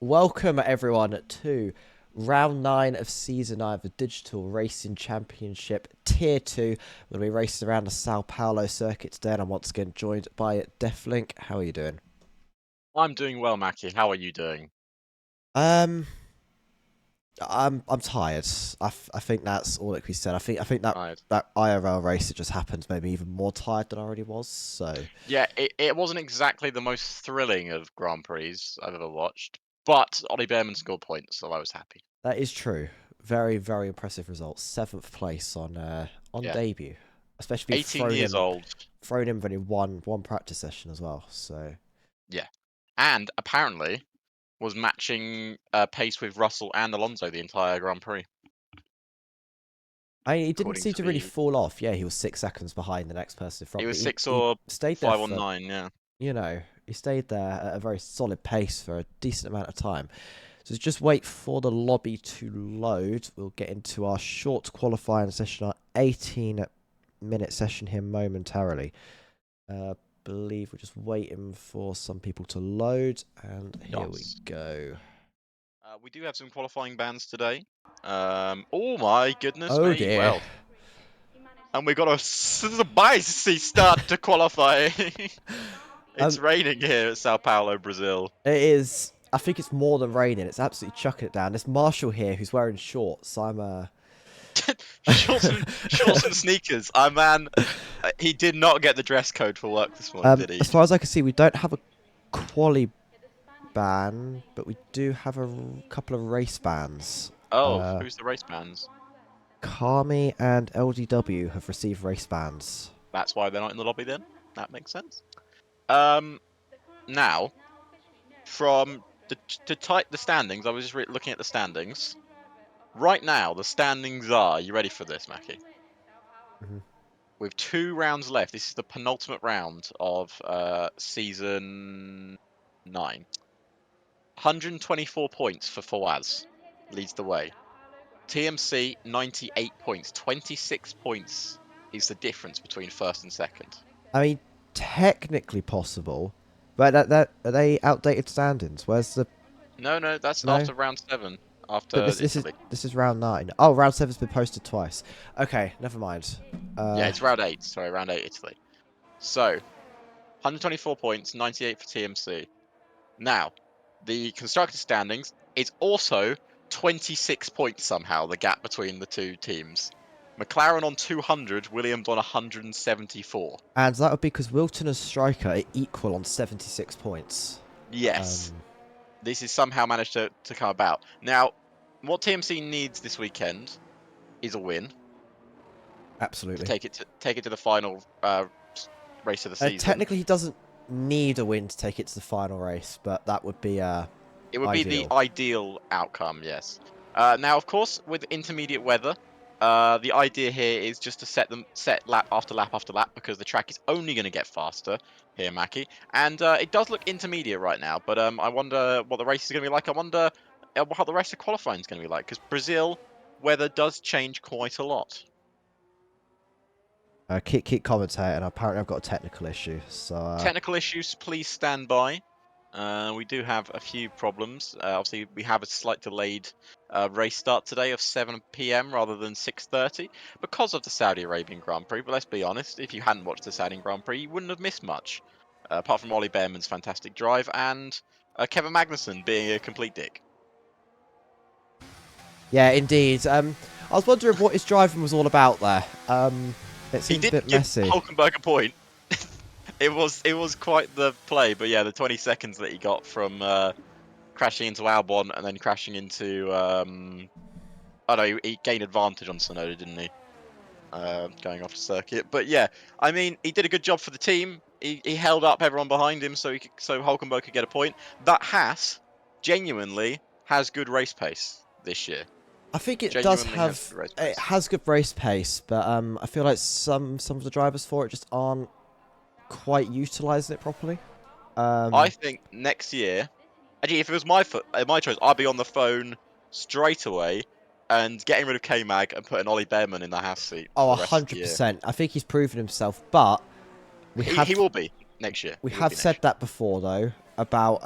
Welcome everyone to round 9 of season 9 of the Digital Racing Championship Tier 2. We'll be racing around the Sao Paulo circuit today, and I'm once again joined by Deflink. How are you doing? I'm doing well, Mackie. How are you doing? Um, I'm tired. I think that's all that can be said. I think that Right. that IRL race that just happened made me even more tired than I already was. So Yeah, it wasn't exactly the most thrilling of Grand Prix I've ever watched, but Ollie Behrman scored points, so I was happy. that is true. Very very impressive results. 7th place on Yeah, debut, especially being 18 years old. thrown in with only one practice session as well. So Yeah, and apparently was matching pace with Russell and Alonso the entire Grand Prix, he didn't according seem to to really the. fall off. Yeah, he was 6 seconds behind the next person in He front, was but six he or stayed there five or for, nine. Yeah. he stayed there at a very solid pace for a decent amount of time. So just wait for the lobby to load. We'll get into our short qualifying session, our 18-minute session here momentarily. Believe we're just waiting for some people to load, and here we Yes. go. We do have some qualifying bans today. Oh my goodness Oh me! dear. Well, and we got a spicy start to qualify. It's Um, raining here at Sao Paulo, Brazil. It is. I think it's more than raining. It's absolutely chucking it down. There's Marshall here who's wearing shorts. Shorts and sneakers. Our man, he did not get the dress code for work this morning, did he? As far as I can see, we don't have a quali ban, but we do have a couple of race bans. Oh, Uh, who's the race bands? Kami and LDW have received race bans. That's why they're not in the lobby then. That makes sense. Um, now from to type the standings, I was just looking at the standings. Right now, the standings are. You ready for this, Mackie? Mhm. With 2 rounds left, this is the penultimate round of season 9. 124 points for Fawaz leads the way. TMC 98 points. 26 points is the difference between first and second. I mean, technically possible, but that are they outdated standings? Where's the No, that's no? after round 7, But after this is Italy. this is round 9. Oh, round 7's been posted twice. Okay, never mind. Yeah, Uh, it's round 8. Sorry, round 8 Italy. So 124 points, 98 for TMC. Now, the constructor standings is also 26 points somehow, the gap between the two teams. McLaren on 200, Williams on 174. And that would be because Wilton and Striker are equal on 76 points. Yes, this has somehow managed to come about. Now, what TMC needs this weekend is a win to Absolutely. take it to the final race of the season. Technically, he doesn't need a win to take it to the final race, but that would be It would be the ideal. ideal outcome, yes. Now, of course, with intermediate weather, the idea here is just to set lap after lap after lap because the track is only going to get faster here, Mackie. And it does look intermediate right now, but I wonder what the race is going to be like. I wonder how the rest of qualifying is going to be like because Brazil weather does change quite a lot. Keep commentating. Apparently, I've got a technical issue, so Technical issues, please stand by. We do have a few problems. Obviously, we have a slight delayed race start today of 7 p.m. rather than 6:30 because of the Saudi Arabian Grand Prix. But let's be honest, if you hadn't watched the Saudi Grand Prix, you wouldn't have missed much, apart from Ollie Behrman's fantastic drive and Kevin Magnussen being a complete dick. yeah, indeed. I was wondering what his driving was all about there. It He seemed a bit didn't give messy. Hulkenberg a point. It was quite the play, but yeah, the 20 seconds that he got from crashing into Albon and then crashing into oh no, he gained advantage on Sonoda, didn't he? Going off the circuit, but yeah, I mean, he did a good job for the team. He held up everyone behind him, so Hulkenberg could get a point. That Haas genuinely has good race pace this year. I think it does Genuinely has have good race it pace. has good race pace, but I feel like some of the drivers for it just aren't quite utilizing it properly. I Um, think next year, actually, if it was my choice, I'd be on the phone straight away and getting rid of K Mag and putting Ollie Behrman in the Haas seat for Oh, the rest of the year. 100%. I think he's proven himself, but we He have will be next year. we He will be have next said year. that before though about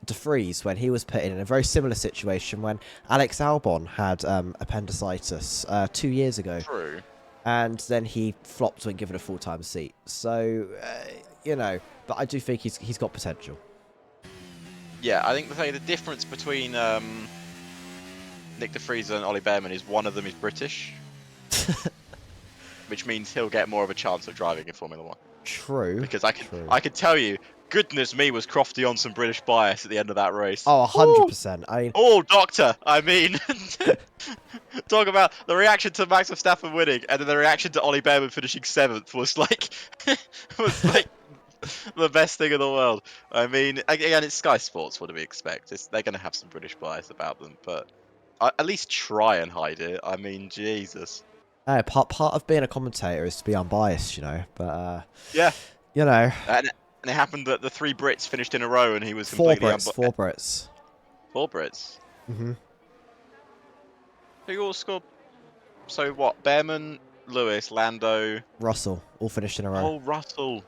De Vries when he was put in a very similar situation when Alex Albon had appendicitis 2 years ago, True. and then he flopped when given a full-time seat. So, you know, but I do think he's got potential. Yeah, I think the difference between Nick De Vries and Ollie Behrman is one of them is British, which means he'll get more of a chance of driving in Formula One. True. Because True. I can tell you, goodness me, was Crofty on some British bias at the end of that race. Oh, 100%. I mean, Oh, doctor! I mean, talk about the reaction to Max Verstappen winning, and then the reaction to Ollie Behrman finishing 7th was like, was like the best thing in the world. I mean, again, it's Sky Sports. What do we expect? They're going to have some British bias about them, but at least try and hide it. I mean, Jesus. part of being a commentator is to be unbiased, you know. But Yeah, you know, and it happened that the 3 Brits finished in a row, and he was four completely Brits, 4 Brits. 4 Brits. Mhm. Who all scored? So what? Behrman, Lewis, Lando. Russell, all finished in a row. Oh, Russell.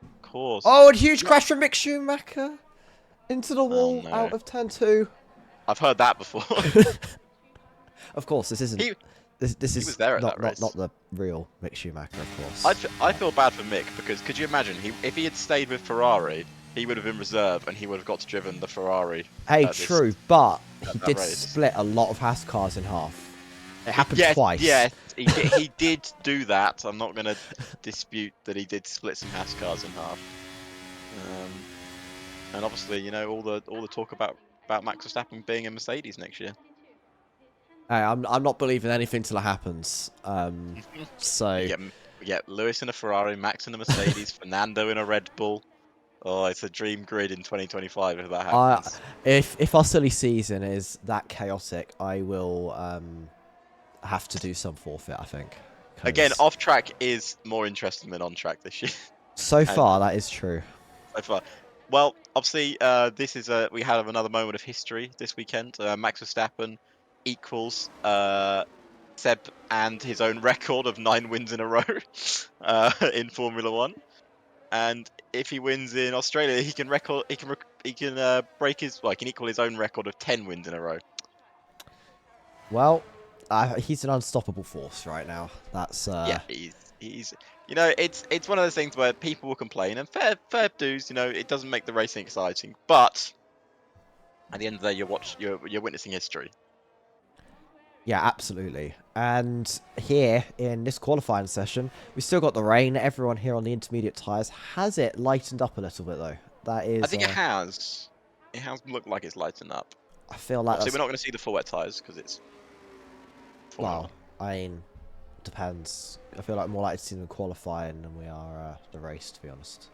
Of course. Oh, and huge Yeah. crash from Mick Schumacher into the Oh wall no. out of turn 2. I've heard that before. Of course, this isn't. he This he is was there at not, that race. not the real Mick Schumacher, of course. I feel bad for Mick because could you imagine if he had stayed with Ferrari, he would have been reserve and he would have got to driven the Ferrari. Hey, at true, but he that did race. split a lot of Haas cars in half. It happened Yes, twice. yes, he did do that. I'm not going to dispute that he did split some Haas cars in half. And obviously, you know, all the talk about Max Verstappen being in Mercedes next year. Hey, I'm not believing anything till it happens. So We get Lewis in a Ferrari, Max in a Mercedes, Fernando in a Red Bull. Oh, it's a dream grid in 2025 if that happens. if our silly season is that chaotic, I will have to do some forfeit, I think. Again, off track is more interesting than on track this year. So far, that is true. So far. Well, obviously, this is we have another moment of history this weekend. Max Verstappen equals Seb and his own record of 9 wins in a row in Formula One. And if he wins in Australia, he can break his he can equal his own record of 10 wins in a row. Well, he's an unstoppable force right now. That's Yeah, he's you know, it's one of those things where people will complain, and fair dues, you know, it doesn't make the racing exciting, but at the end of the day, you're witnessing history. yeah, absolutely. And here in this qualifying session, we still got the rain. Everyone here on the intermediate tyres has it lightened up a little bit though. That is. I think it has. It has looked like it's lightened up. I feel like Obviously, we're not going to see the full wet tyres because it's. Well, I mean, depends. I feel like more likely to see them qualifying than we are the race, to be honest.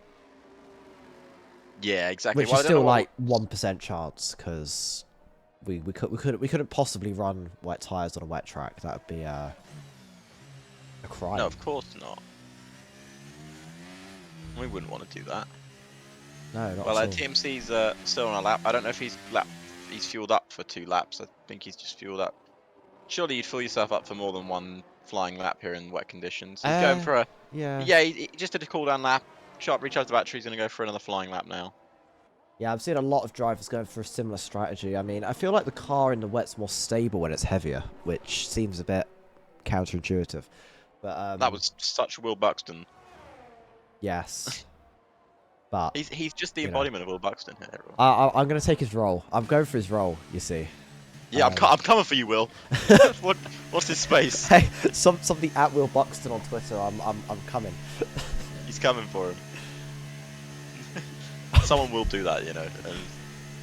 Yeah, exactly. Which is still like 1% chance because we couldn't possibly run wet tyres on a wet track. That would be a crime. No, of course not. We wouldn't want to do that. No, not well, at all. TMC's still on a lap. I don't know if he's fueled up for 2 laps. I think he's just fueled up. Surely you'd fill yourself up for more than 1 flying lap here in wet conditions. He's going for a he just did a cool down lap. Recharge the battery. He's going to go for another flying lap now. Yeah, I've seen a lot of drivers going for a similar strategy. I mean, I feel like the car in the wet's more stable when it's heavier, which seems a bit counterintuitive. But that was such Will Buxton. Yes. But he's just the embodiment of Will Buxton here. I'm going to take his role. I'm going for his role, you see. Yeah, I'm coming for you, Will. What's his space? Hey, somebody at Will Buxton on Twitter. I'm coming. He's coming for him. Someone will do that, you know.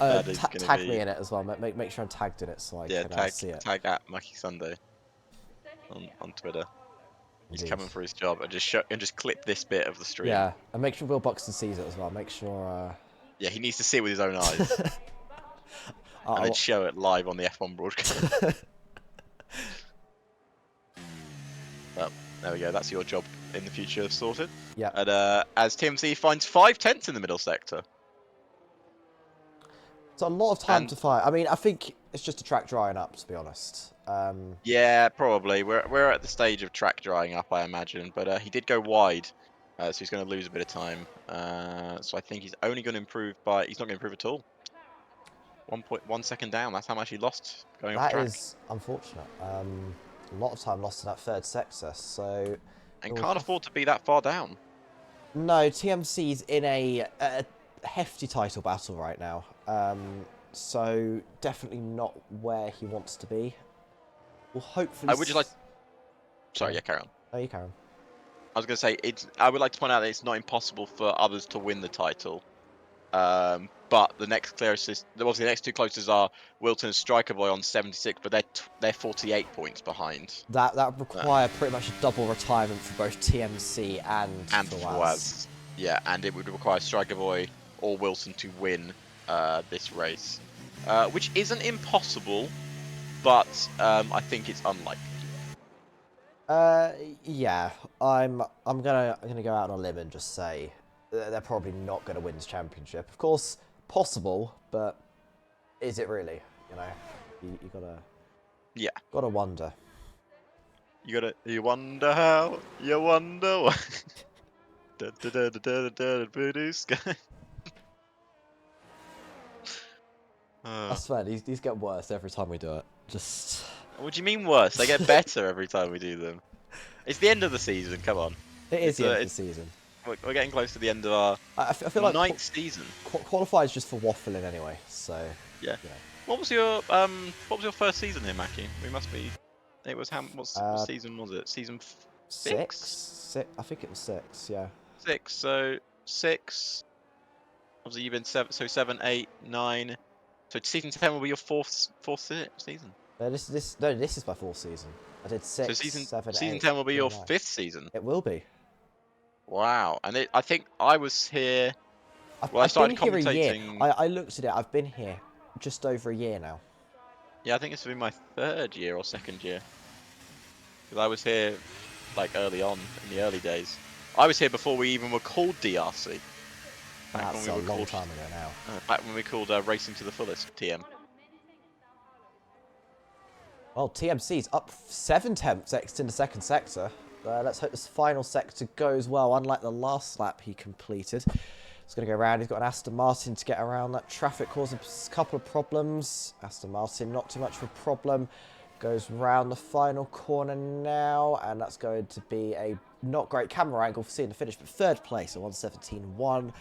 And tag me in it as well. Make sure I'm tagged in it so I can see it. Tag at Mucky Sunday on Twitter. He's coming for his job, and just clip this bit of the stream. Yeah, and make sure Will Buxton sees it as well. Make sure. Yeah, he needs to see it with his own eyes. And then show it live on the F1 broadcast. Well, there we go. That's your job in the future sorted. Yeah. And as TMC finds 5 tenths in the middle sector. It's a lot of time to fight. I mean, I think it's just a track drying up, to be honest. Yeah, probably. We're at the stage of track drying up, I imagine. But he did go wide, so he's going to lose a bit of time. So I think he's only going to improve he's not going to improve at all. 1 second down. That's how much he lost going off That track. is unfortunate. A lot of time lost in that third sector, so And we'll can't have... afford to be that far down. No, TMC's in a hefty title battle right now. So definitely not where he wants to be. Well, hopefully... I would just like... Sorry, yeah, carry on. Oh, you can. I was going to say, I would like to point out that it's not impossible for others to win the title. But the next closest, obviously the next two closest are Wilton and Striker Boy on 76, but they're 48 points behind. That would require pretty much a double retirement for both TMC and Fawaz. Yeah, and it would require Striker Boy or Wilson to win this race, which isn't impossible, but I think it's unlikely. Yeah, I'm gonna go out on a limb and just say they're probably not gonna win this championship. Of course, possible, but is it really? You know, you gotta wonder. You wonder how, you wonder why. Blue sky. I swear, these get worse every time we do it. Just... What do you mean worse? They get better every time we do them. It's the end of the season, come on. It is the end of the season. We're getting close to the end of our I feel like 9th season. Qualifies just for waffling anyway, so... Yeah. You know. What was your first season here, Mackie? We must be... It was what season was it? Season 6? I think it was 6, yeah. 6, so 6... Obviously you've been 7, so 7, 8, 9... So season 10 will be your fourth season. No, this is my 4th season. I did 6, So 7, season 8, 10 will be your 9. 5th season. It will be. Wow, and I think I was here... I've been here a year. I looked at it, I've been here just over a year now. Yeah, I think it's been my 3rd year or 2nd year. Because I was here, like, early on, in the early days. I was here before we even were called DRC. That's a long time ago now. Back when we called Racing to the Fullest, TM. Well, TMC's up 7 tenths in the second sector. Let's hope this final sector goes well, unlike the last lap he completed. He's going to go around. He's got an Aston Martin to get around that traffic, causing a couple of problems. Aston Martin, not too much of a problem. Goes round the final corner now, and that's going to be a not great camera angle for seeing the finish, but 3rd place at 1:17.1.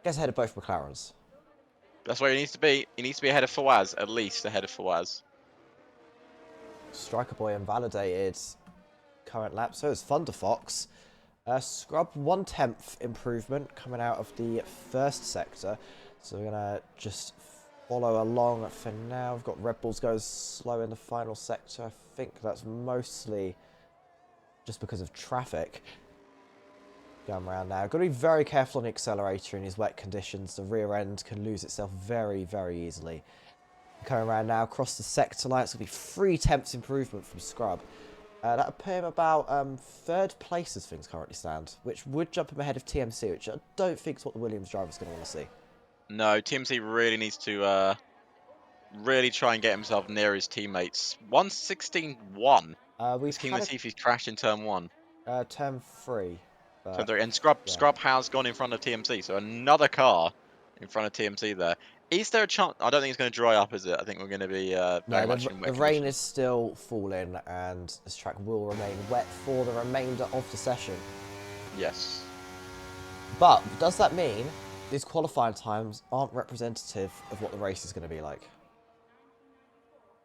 Gets ahead of both McLarens. That's where he needs to be. He needs to be ahead of Fawaz, at least ahead of Fawaz. Striker Boy invalidated current lap, so is Thunderfox. Scrub 1/10 improvement coming out of the 1st sector. So we're going to just follow along for now. We've got Red Bulls go slow in the final sector. I think that's mostly just because of traffic. Going around now. Got to be very careful on the accelerator in these wet conditions. The rear end can lose itself very, very easily. Coming around now across the sector line. It's going to be 3 tenths improvement from Scrub. That would put him about 3rd place as things currently stand, which would jump him ahead of TMC, which I don't think is what the Williams driver is going to want to see. No, TMC really needs to really try and get himself near his teammates. 1:16.1. He's keen to see if he's crashed in turn 1. Turn 3. Turn 3. And Scrub has gone in front of TMC, so another car in front of TMC there. Is there a chance? I don't think it's going to dry up, is it? I think we're going to be very much in wet the rain is still falling, and this track will remain wet for the remainder of the session. Yes. But does that mean these qualifying times aren't representative of what the race is going to be like?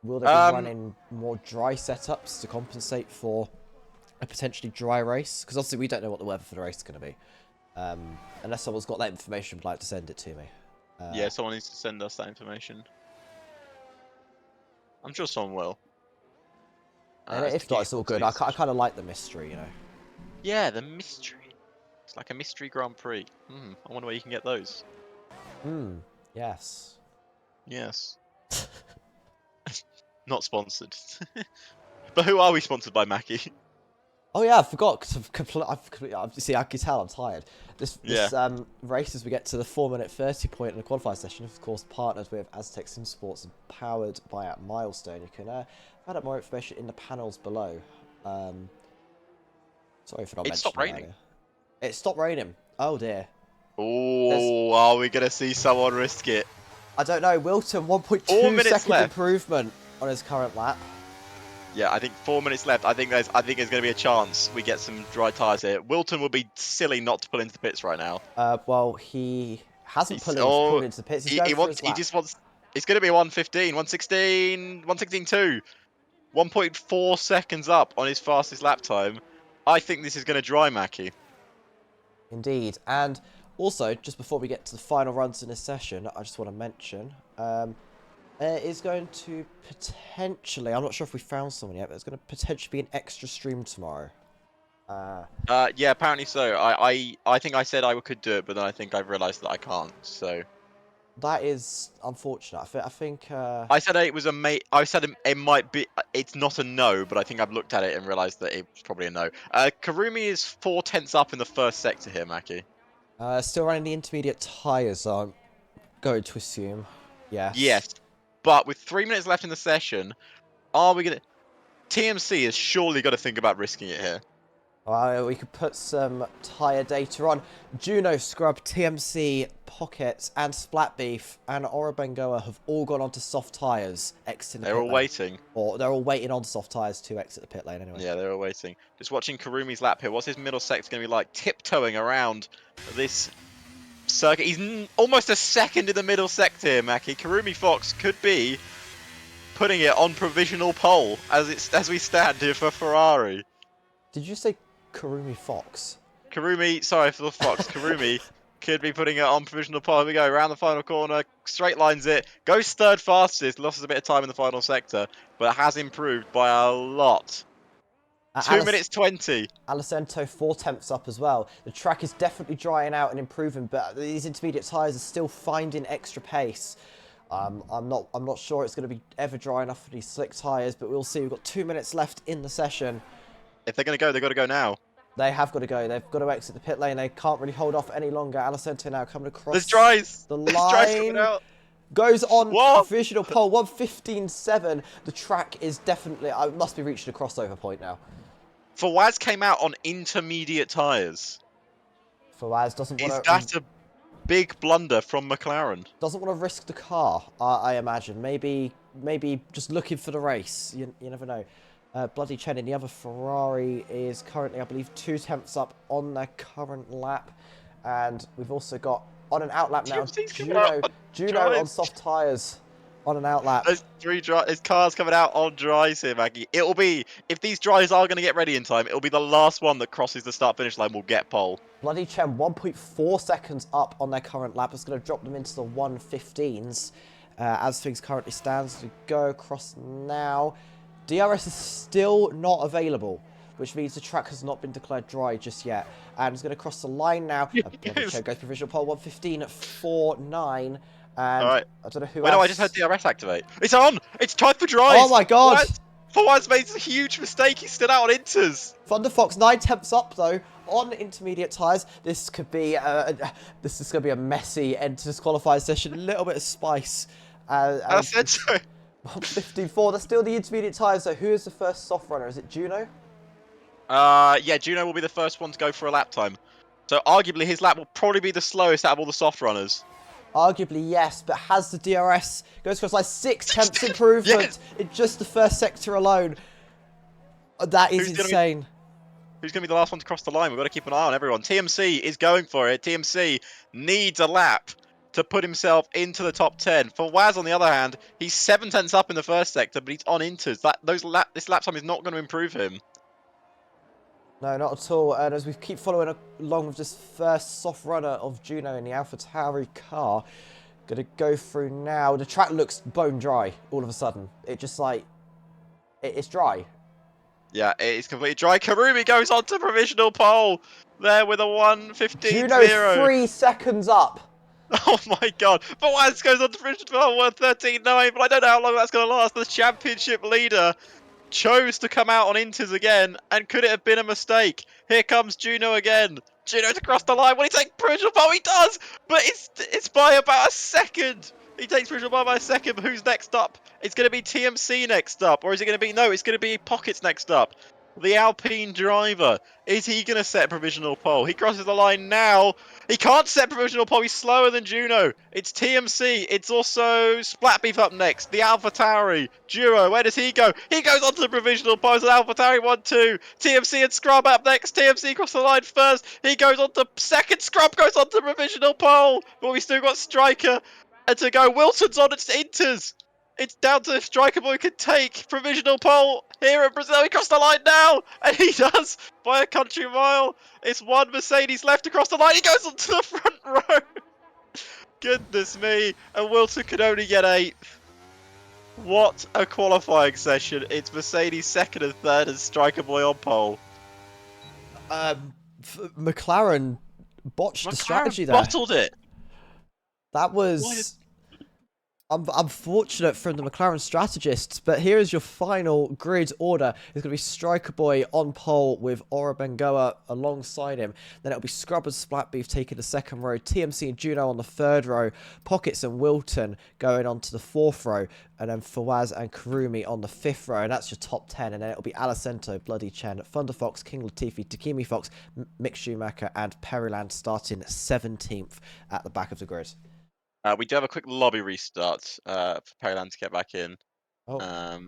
Will they be running more dry setups to compensate for a potentially dry race? Because obviously we don't know what the weather for the race is going to be. Unless someone's got that information, would like to send it to me. Yeah, someone needs to send us that information. I'm sure someone will. And if not, it's all good. I kind of like the mystery, you know. Yeah, the mystery. It's like a mystery Grand Prix. I wonder where you can get those. Yes. Yes. Not sponsored. But who are we sponsored by, Mackie? Oh yeah, I forgot. See, I can tell I'm tired. This race, as we get to the 4:30 point in the qualifying session, of course, partnered with Aztec Sim Sports and powered by Milestone. You can find out more information in the panels below. Sorry for not mentioning. It stopped raining. It stopped raining. Oh dear. Oh, are we gonna see someone risk it? I don't know. Wilton, 4 1.2 minutes second left. improvement on his current lap. Yeah, I think 4 minutes left. I think there's going to be a chance we get some dry tyres here. Wilton would be silly not to pull into the pits right now. Well, he hasn't He's, pulled into the pits. He's going for his he lap. just wants. It's going to be 1:15, 1:16, 1:16.2. 1.4 seconds up on his fastest lap time. I think this is going to dry Mackie. Indeed. And also, just before we get to the final runs in this session, I just want to mention there is going to potentially, I'm not sure if we found someone yet, but there's going to potentially be an extra stream tomorrow. Yeah, apparently so. I think I said I could do it, but then I think I've realised that I can't. So That is unfortunate. I think I said it was a mate. I said it might be. It's not a no, but I think I've looked at it and realised that it's probably a no. Karumi is 4 tenths up in the first sector here, Mackie. still running the intermediate tyres, I'm going to assume. Yes, but with 3 minutes left in the session, are we gonna? TMC has surely got to think about risking it here. We could put some tyre data on. Juno, Scrub, TMC, Pocket, and Splatbeef, and Orobengoa have all gone onto soft tyres, exiting the pit They're all lane. waiting. Or they're all waiting on soft tyres to exit the pit lane anyway. Yeah, they're all waiting. Just watching Karumi's lap here. What's his middle sector going to be like? Tiptoeing around this circuit. He's almost a second in the middle sector here, Mackie. Karumi Fox could be putting it on provisional pole as we stand here for Ferrari. Did you say Karumi Fox? Karumi, sorry for the Fox. Karumi could be putting it on provisional pole. Here we go, around the final corner, straight lines it, goes third fastest, loses a bit of time in the final sector, but has improved by a lot. 2 minutes 20. Alicento 4 tenths up as well. The track is definitely drying out and improving, but these intermediate tyres are still finding extra pace. I'm not sure it's going to be ever dry enough for these slick tyres, but we'll see. We've got 2 minutes left in the session. If they're going to go, they've got to go now. They have got to go. They've got to exit the pit lane. They can't really hold off any longer. Alicento now coming across There's dries. the There's dries coming line. out. Goes on What? provisional pole, 1:15.7. The track is definitely, I must be reaching a crossover point now. Fawaz came out on intermediate tyres. Fawaz doesn't want Is to. that a big blunder from McLaren? Doesn't want to risk the car, I imagine. Maybe just looking for the race. You never know. Bloody Chen in the other Ferrari is currently, I believe, 2 tenths up on their current lap. And we've also got, on an outlap now, Juno on soft tyres on an outlap. There's cars coming out on dries here, Maggie. It'll be, if these dries are going to get ready in time, it'll be the last one that crosses the start-finish line will get pole. Bloody Chen 1.4 seconds up on their current lap. It's going to drop them into the 1:15s as things currently stand. As we go across now. DRS is still not available, which means the track has not been declared dry just yet. And it's going to cross the line now. Bloody Chen goes provisional pole 1:15.49. And All right. I don't know who Wait, else. no, I just heard DRS activate. It's on! It's time for dries! Oh my god! Fawaz made a huge mistake. He's still out on inters. Thunder Fox 9 tenths up though on intermediate tyres. This could be this is going to be a messy end to this qualifying session. A little bit of spice. I said so. 1:54. That's still the intermediate tyres. So who is the first soft runner? Is it Juno? Yeah, Juno will be the first one to go for a lap time. So arguably his lap will probably be the slowest out of all the soft runners. Arguably, yes, but has the DRS goes across like 6 tenths improvement in just the first sector alone. That is insane. Who's going to be the last one to cross the line? We've got to keep an eye on everyone. TMC is going for it. TMC needs a lap to put himself into the top 10. For Waz, on the other hand, he's 7 tenths up in the first sector, but he's on inters. This lap time is not going to improve him. No, not at all. And as we keep following along with this first soft runner of Juno in the AlphaTauri car, going to go through now. The track looks bone dry all of a sudden. It just like, it's dry. Yeah, it is completely dry. Karumi goes on to provisional pole there with a 1:15.0. Juno 3 seconds up. Oh my god. But Waz goes on to provisional pole 1:13.9, but I don't know how long that's going to last. The championship leader chose to come out on inters again, and could it have been a mistake? Here comes Juno again. Juno to cross the line. Will he take provisional pole? He does, but it's by about a second. He takes provisional pole by a second, but who's next up? It's going to be TMC next up, or is it going to be, no, it's going to be Pockets next up. the Alpine driver. Is he going to set provisional pole? He crosses the line now. He can't set provisional pole. He's slower than Juno. It's TMC. It's also Splatbeef up next. The AlphaTauri duo. Where does he go? He goes onto the provisional pole. It's an AlphaTauri 1-2. TMC and Scrub up next. TMC across the line first. He goes on to second. Scrub goes on to provisional pole. But we still got Striker. And to go, Wilson's on. It's Inters. It's down to if Striker Boy can take provisional pole here at Brazil. He crossed the line now, and he does by a country mile. It's one Mercedes left across the line. He goes onto the front row. Goodness me, and Wilson could only get 8th. What a qualifying session. It's Mercedes second and third, and Striker Boy on pole. McLaren botched the strategy there. Bottled it. That was unfortunate from the McLaren strategists, but here is your final grid order. It's going to be Striker Boy on pole with Ora Bengoa alongside him. Then it'll be Scrubbers Splatbeef taking the second row, TMC and Juno on the third row, Pockets and Wilton going on to the fourth row, and then Fawaz and Karumi on the fifth row, and that's your top 10. And then it'll be Alicento, Bloody Chen, Thunder Fox, King Latifi, Takimi Fox, Mick Schumacher, and Periland starting 17th at the back of the grid. We do have a quick lobby restart for Periland to get back in. Oh.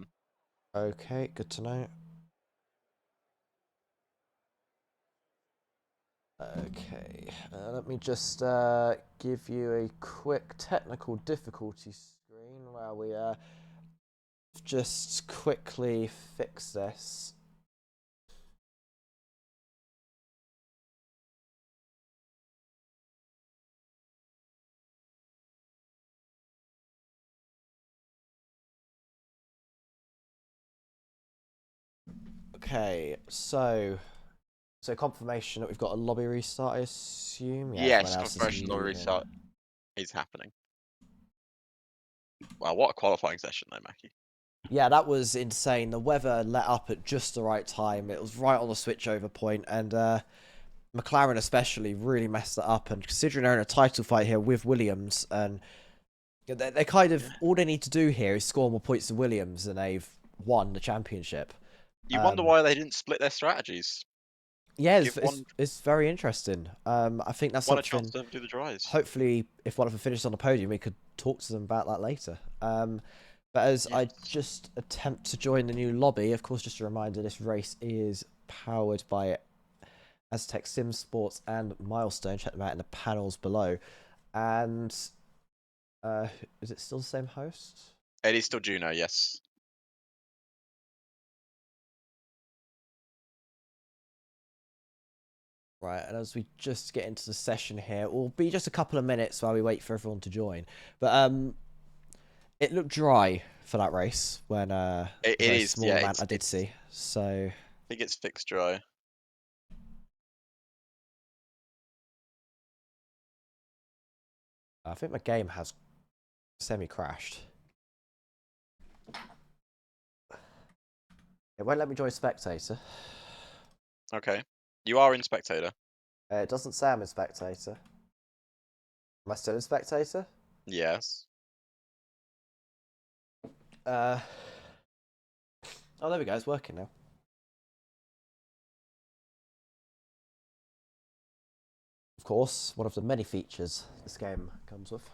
Okay, good to know. Okay, let me just give you a quick technical difficulty screen where we just quickly fix this. Okay, so confirmation that we've got a lobby restart, I assume? Yeah, yes, confirmation lobby restart is happening. Wow, what a qualifying session though, Mackie. Yeah, that was insane. The weather let up at just the right time. It was right on the switchover point, and McLaren especially really messed it up. And considering they're in a title fight here with Williams, and they kind of, all they need to do here is score more points than Williams, and they've won the championship. You wonder why they didn't split their strategies. Yeah, it's very interesting. I think that's something. What a chance to do the dries. Hopefully, if one of them finishes on the podium, we could talk to them about that later. But as I just attempt to join the new lobby, of course, just a reminder, this race is powered by Aztec Sim Sports and Milestone. Check them out in the panels below. And is it still the same host? It is still Juno, yes. Right, and as we just get into the session here, it will be just a couple of minutes while we wait for everyone to join. But it looked dry for that race when it is small amount I did see. So I think it's fixed dry. I think my game has semi-crashed. It won't let me join spectator. Okay. You are in spectator. It doesn't say I'm in spectator. Am I still in spectator? Yes. Oh, there we go. It's working now. Of course, one of the many features this game comes with.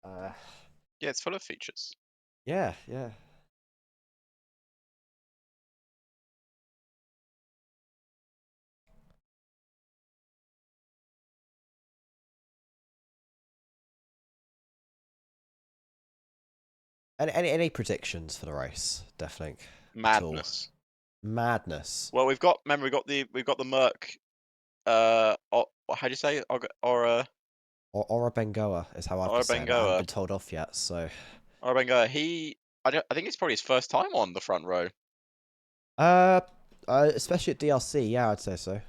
Yeah, it's full of features. Yeah, yeah. Any predictions for the race? Definitely. Madness. Madness. Well, we've got the Merc. How do you say it? Ora Bengoa is how I've been saying it. I haven't been told off yet, so. Ora Bengoa, I think it's probably his first time on the front row. Especially at DRC, yeah, I'd say so.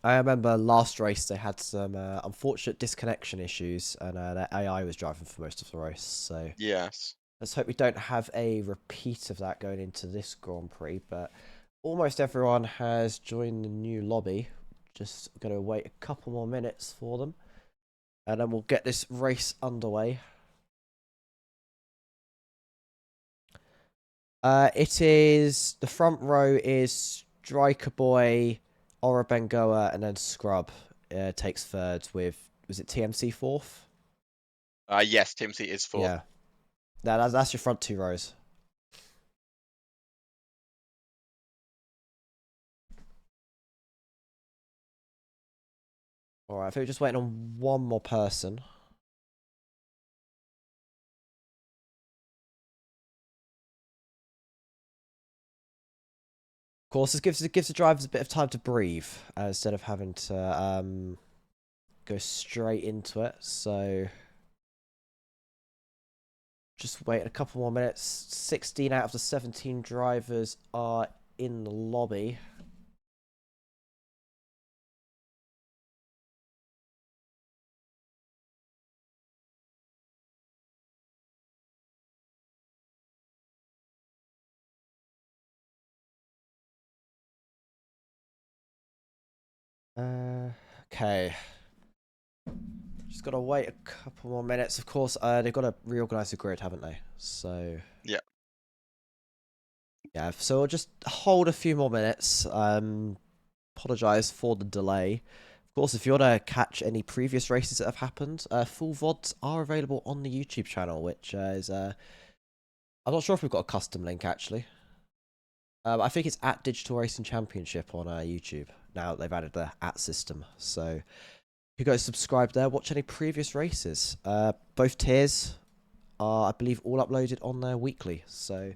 I remember last race they had some unfortunate disconnection issues, and their AI was driving for most of the race. So yes, let's hope we don't have a repeat of that going into this Grand Prix. But almost everyone has joined the new lobby. Just going to wait a couple more minutes for them, and then we'll get this race underway. It is the front row is Striker Boy, Aura Bengoa, and then Scrub takes third with was it TMC fourth? Yes, Team Seat is fourth. Yeah, that's your front two rows. All right, I think we're just waiting on one more person. Of course, this gives the drivers a bit of time to breathe instead of having to go straight into it. So just wait a couple more minutes. 16 out of the 17 drivers are in the lobby. Okay. Just gotta wait a couple more minutes. Of course, they've got to reorganize the grid, haven't they? So Yeah. yeah. So we'll just hold a few more minutes. Apologize for the delay. Of course, if you want to catch any previous races that have happened, full VODs are available on the YouTube channel, which is I'm not sure if we've got a custom link actually. I think it's at Digital Racing Championship on YouTube. Now they've added the @ system, so you go subscribe there, watch any previous races. Both tiers are, I believe, all uploaded on there weekly, so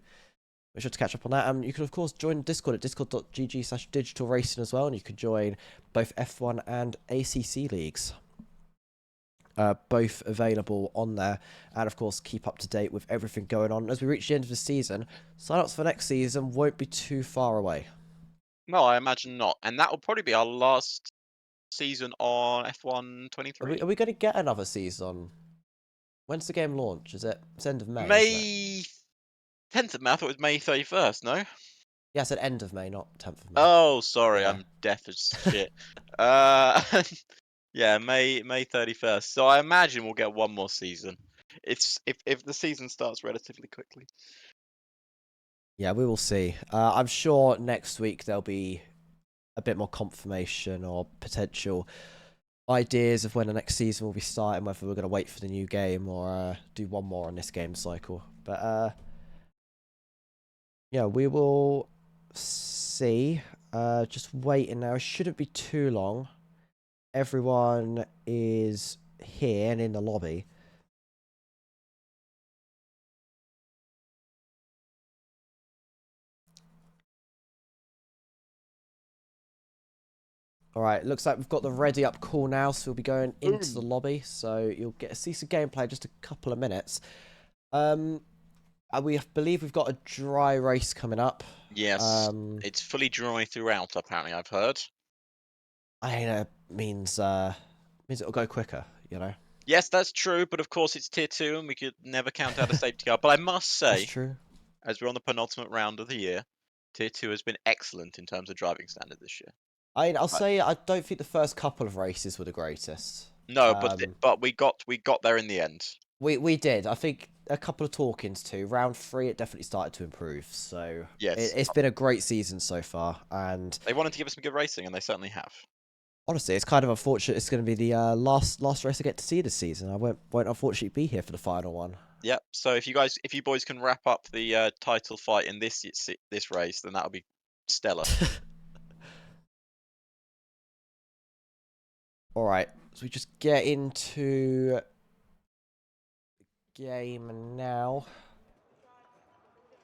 make sure to catch up on that. You can, of course, join Discord at discord.gg/digital racing as well, and you can join both F1 and ACC leagues. Both available on there, and of course keep up to date with everything going on. As we reach the end of the season, sign-ups for next season won't be too far away. No, I imagine not. And that will probably be our last season on F1 Are 23. we going to get another season? When's the game launch? It's end of May, isn't it? May 10th of May, I thought it was May 31st, no? Yeah, I said end of May, not 10th of May. Oh, sorry, Yeah. I'm deaf as shit. Uh, yeah, May 31st. So I imagine we'll get one more season. It's if the season starts relatively quickly. Yeah, we will see. I'm sure next week there'll be a bit more confirmation or potential ideas of when the next season will be starting, whether we're going to wait for the new game or do one more on this game cycle. But yeah, we will see. Just waiting now. It shouldn't be too long. Everyone is here and in the lobby. All right, looks like we've got the ready up call now, so we'll be going into the lobby. So you'll get to see some gameplay in just a couple of minutes. We believe we've got a dry race coming up. Yes, it's fully dry throughout. Apparently, I've heard. I think that means it'll go quicker, you know. Yes, that's true, but of course it's tier 2 and we could never count out a safety car. But I must That's say, true. as we're on the penultimate round of the year, tier 2 has been excellent in terms of driving standard this year. I mean, I'll Uh, say I don't think the first couple of races were the greatest. No, but we got there in the end. We did. I think a couple of talkings too. Round 3, it definitely started to improve. So Yes, it's been a great season so far. And they wanted to give us some good racing, and they certainly have. honestly, it's kind of unfortunate. It's going to be the last race I get to see this season. I won't unfortunately be here for the final one. Yep. So if you boys can wrap up the title fight in this race, then that'll be stellar. All right, so we just get into the game now.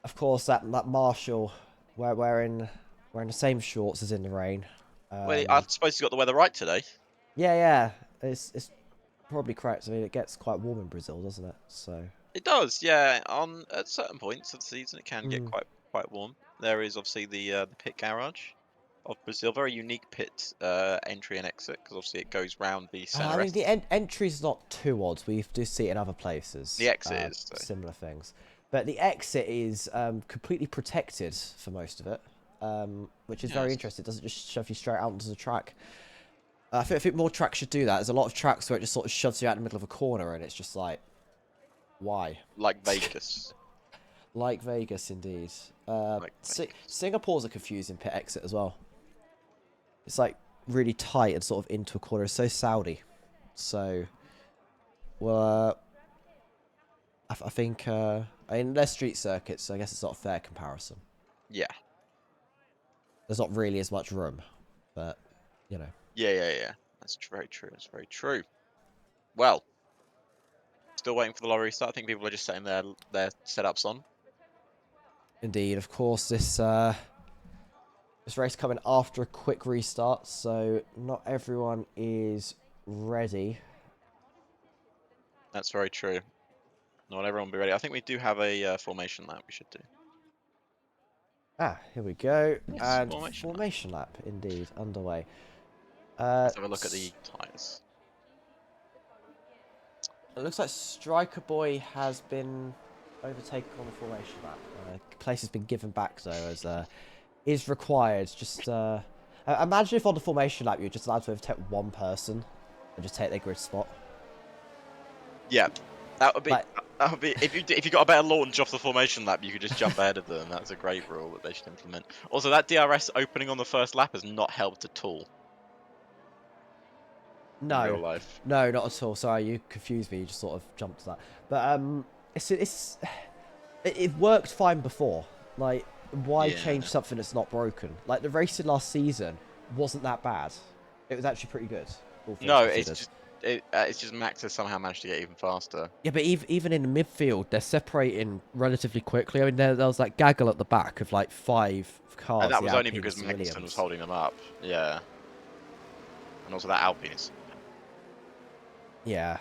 Of course, that Marshall, we're wearing the same shorts as in the rain. Well, I suppose you got the weather right today. Yeah. It's probably correct. I mean, it gets quite warm in Brazil, doesn't it? So It does, yeah. On at certain points of the season, it can get mm. quite warm. There is obviously the pit garage of Brazil, very unique pit entry and exit because obviously it goes round the I center mean, the S. entry's not too odd. We do see it in other places. The exit is so. Similar things, but the exit is completely protected for most of it, which is very Yes. interesting. It doesn't just shove you straight out onto the track. I think more tracks should do that. There's a lot of tracks where it just sort of shoves you out in the middle of a corner, and it's just like, why? Like Vegas. Like Vegas, indeed. Like Vegas. Singapore's a confusing pit exit as well. It's like really tight and sort of into a corner. It's so Saudi. So, well, I think, I mean, they're street circuits, so I guess it's not a fair comparison. Yeah. There's not really as much room, but, you know. Yeah. That's very true. That's very true. Well, still waiting for the lorry start. I think people are just setting their setups on. Indeed, of course, this race coming after a quick restart, so not everyone is ready. That's very true. Not everyone will be ready. I think we do have a formation lap we should do. Ah, here we go. Yes, And formation formation lap, indeed, underway. Let's have a look at the tyres. It looks like Striker Boy has been overtaken on the formation lap. Place has been given back, though, as is required. Just imagine if on the formation lap you're just allowed to overtake one person and just take their grid spot. Yeah, that would be. Like, That would be if you got a better launch off the formation lap, you could just jump ahead of them. That's a great rule that they should implement. Also, that DRS opening on the first lap has not helped at all. In real life. No, not at all. Sorry, you confused me. You just sort of jumped to that. But it worked fine before. Like, why change something that's not broken? Like the racing last season wasn't that bad. It was actually pretty good. No, it's just Max has somehow managed to get even faster. Yeah, but even in the midfield, they're separating relatively quickly. I mean, there was like gaggle at the back of like 5 cars. And that was only Alpines, because Williams. Maxton was holding them up. Yeah. And also that Alpine is. Yeah.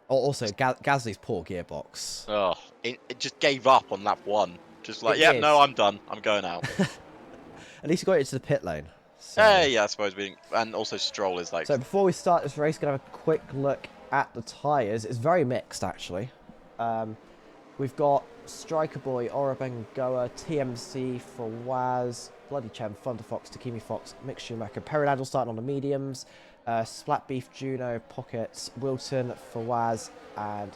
Also, Gasly's poor gearbox. Oh, it just gave up on lap 1. Just like, It no, I'm done. I'm going out. At least he got into the pit lane. So. Yeah, I suppose and also Stroll is like. So before we start this race, gonna have a quick look at the tyres. It's very mixed actually. We've got Striker Boy, Orabengoa, TMC for Waz, Bloody Chem, Thunder Fox, Takimi Fox, Mick Schumacher, Peridadle starting on the mediums, Splat Beef, Juno, Pockets, Wilton for Waz, and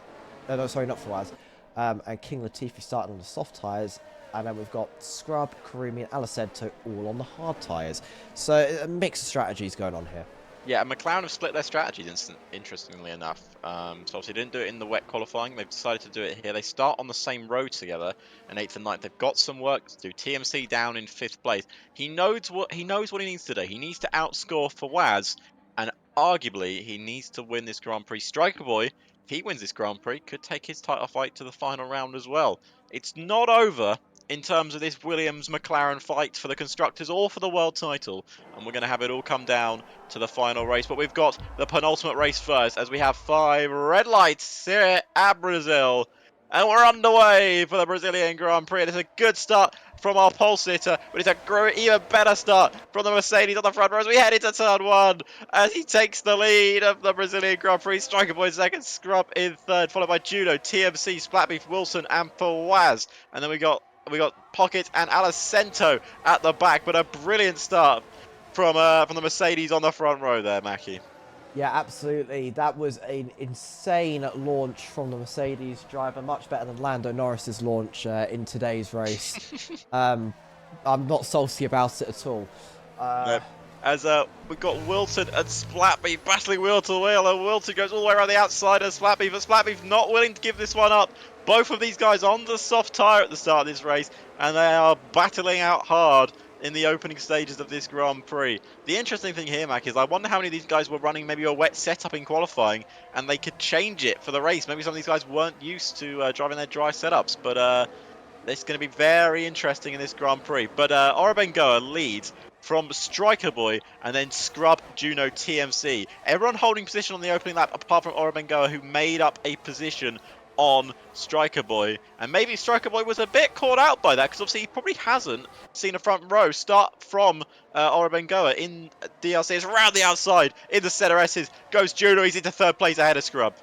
no, sorry, not for Waz, and King Latifi starting on the soft tyres. And then we've got Scrub, Karumi, and Alicento all on the hard tyres. So a mix of strategies going on here. Yeah, and McLaren have split their strategies, interestingly enough. So obviously they didn't do it in the wet qualifying. They've decided to do it here. They start on the same road together in 8th and 9th. They've got some work to do. TMC down in 5th place. He knows what he needs to do. He needs to outscore Fawaz, and arguably he needs to win this Grand Prix. Striker Boy, if he wins this Grand Prix, could take his title fight to the final round as well. It's not over in terms of this Williams-McLaren fight for the Constructors or for the World title. And we're going to have it all come down to the final race. But we've got the penultimate race first, as we have 5 red lights here at Brazil. And we're underway for the Brazilian Grand Prix. It's a good start from our pole sitter, but it's a even better start from the Mercedes on the front row as we head into turn 1, as he takes the lead of the Brazilian Grand Prix. Striker Boy second, Scrub in third, followed by Juno, TMC, Splatbeef, Wilson, and Fawaz. And then we got Pocket and Alicento at the back, but a brilliant start from the Mercedes on the front row there, Mackie. Yeah, absolutely. That was an insane launch from the Mercedes driver, much better than Lando Norris's launch in today's race. I'm not salty about it at all. No. As we've got Wilton and Splatbeef battling wheel to wheel, and Wilton goes all the way around the outside of Splatbeef, but Splatbeef not willing to give this one up. Both of these guys on the soft tyre at the start of this race, and they are battling out hard in the opening stages of this Grand Prix. The interesting thing here, Mac, is I wonder how many of these guys were running maybe a wet setup in qualifying, and they could change it for the race. Maybe some of these guys weren't used to driving their dry setups, but it's going to be very interesting in this Grand Prix. But Orabengoa leads from Striker Boy and then Scrub, Juno, TMC. Everyone holding position on the opening lap apart from Orabengoa, who made up a position on Striker Boy. And maybe Striker Boy was a bit caught out by that, because obviously he probably hasn't seen a front row start from Orabengoa in DRC. It's around the outside in the center S's. Goes Juno, he's into third place ahead of Scrub.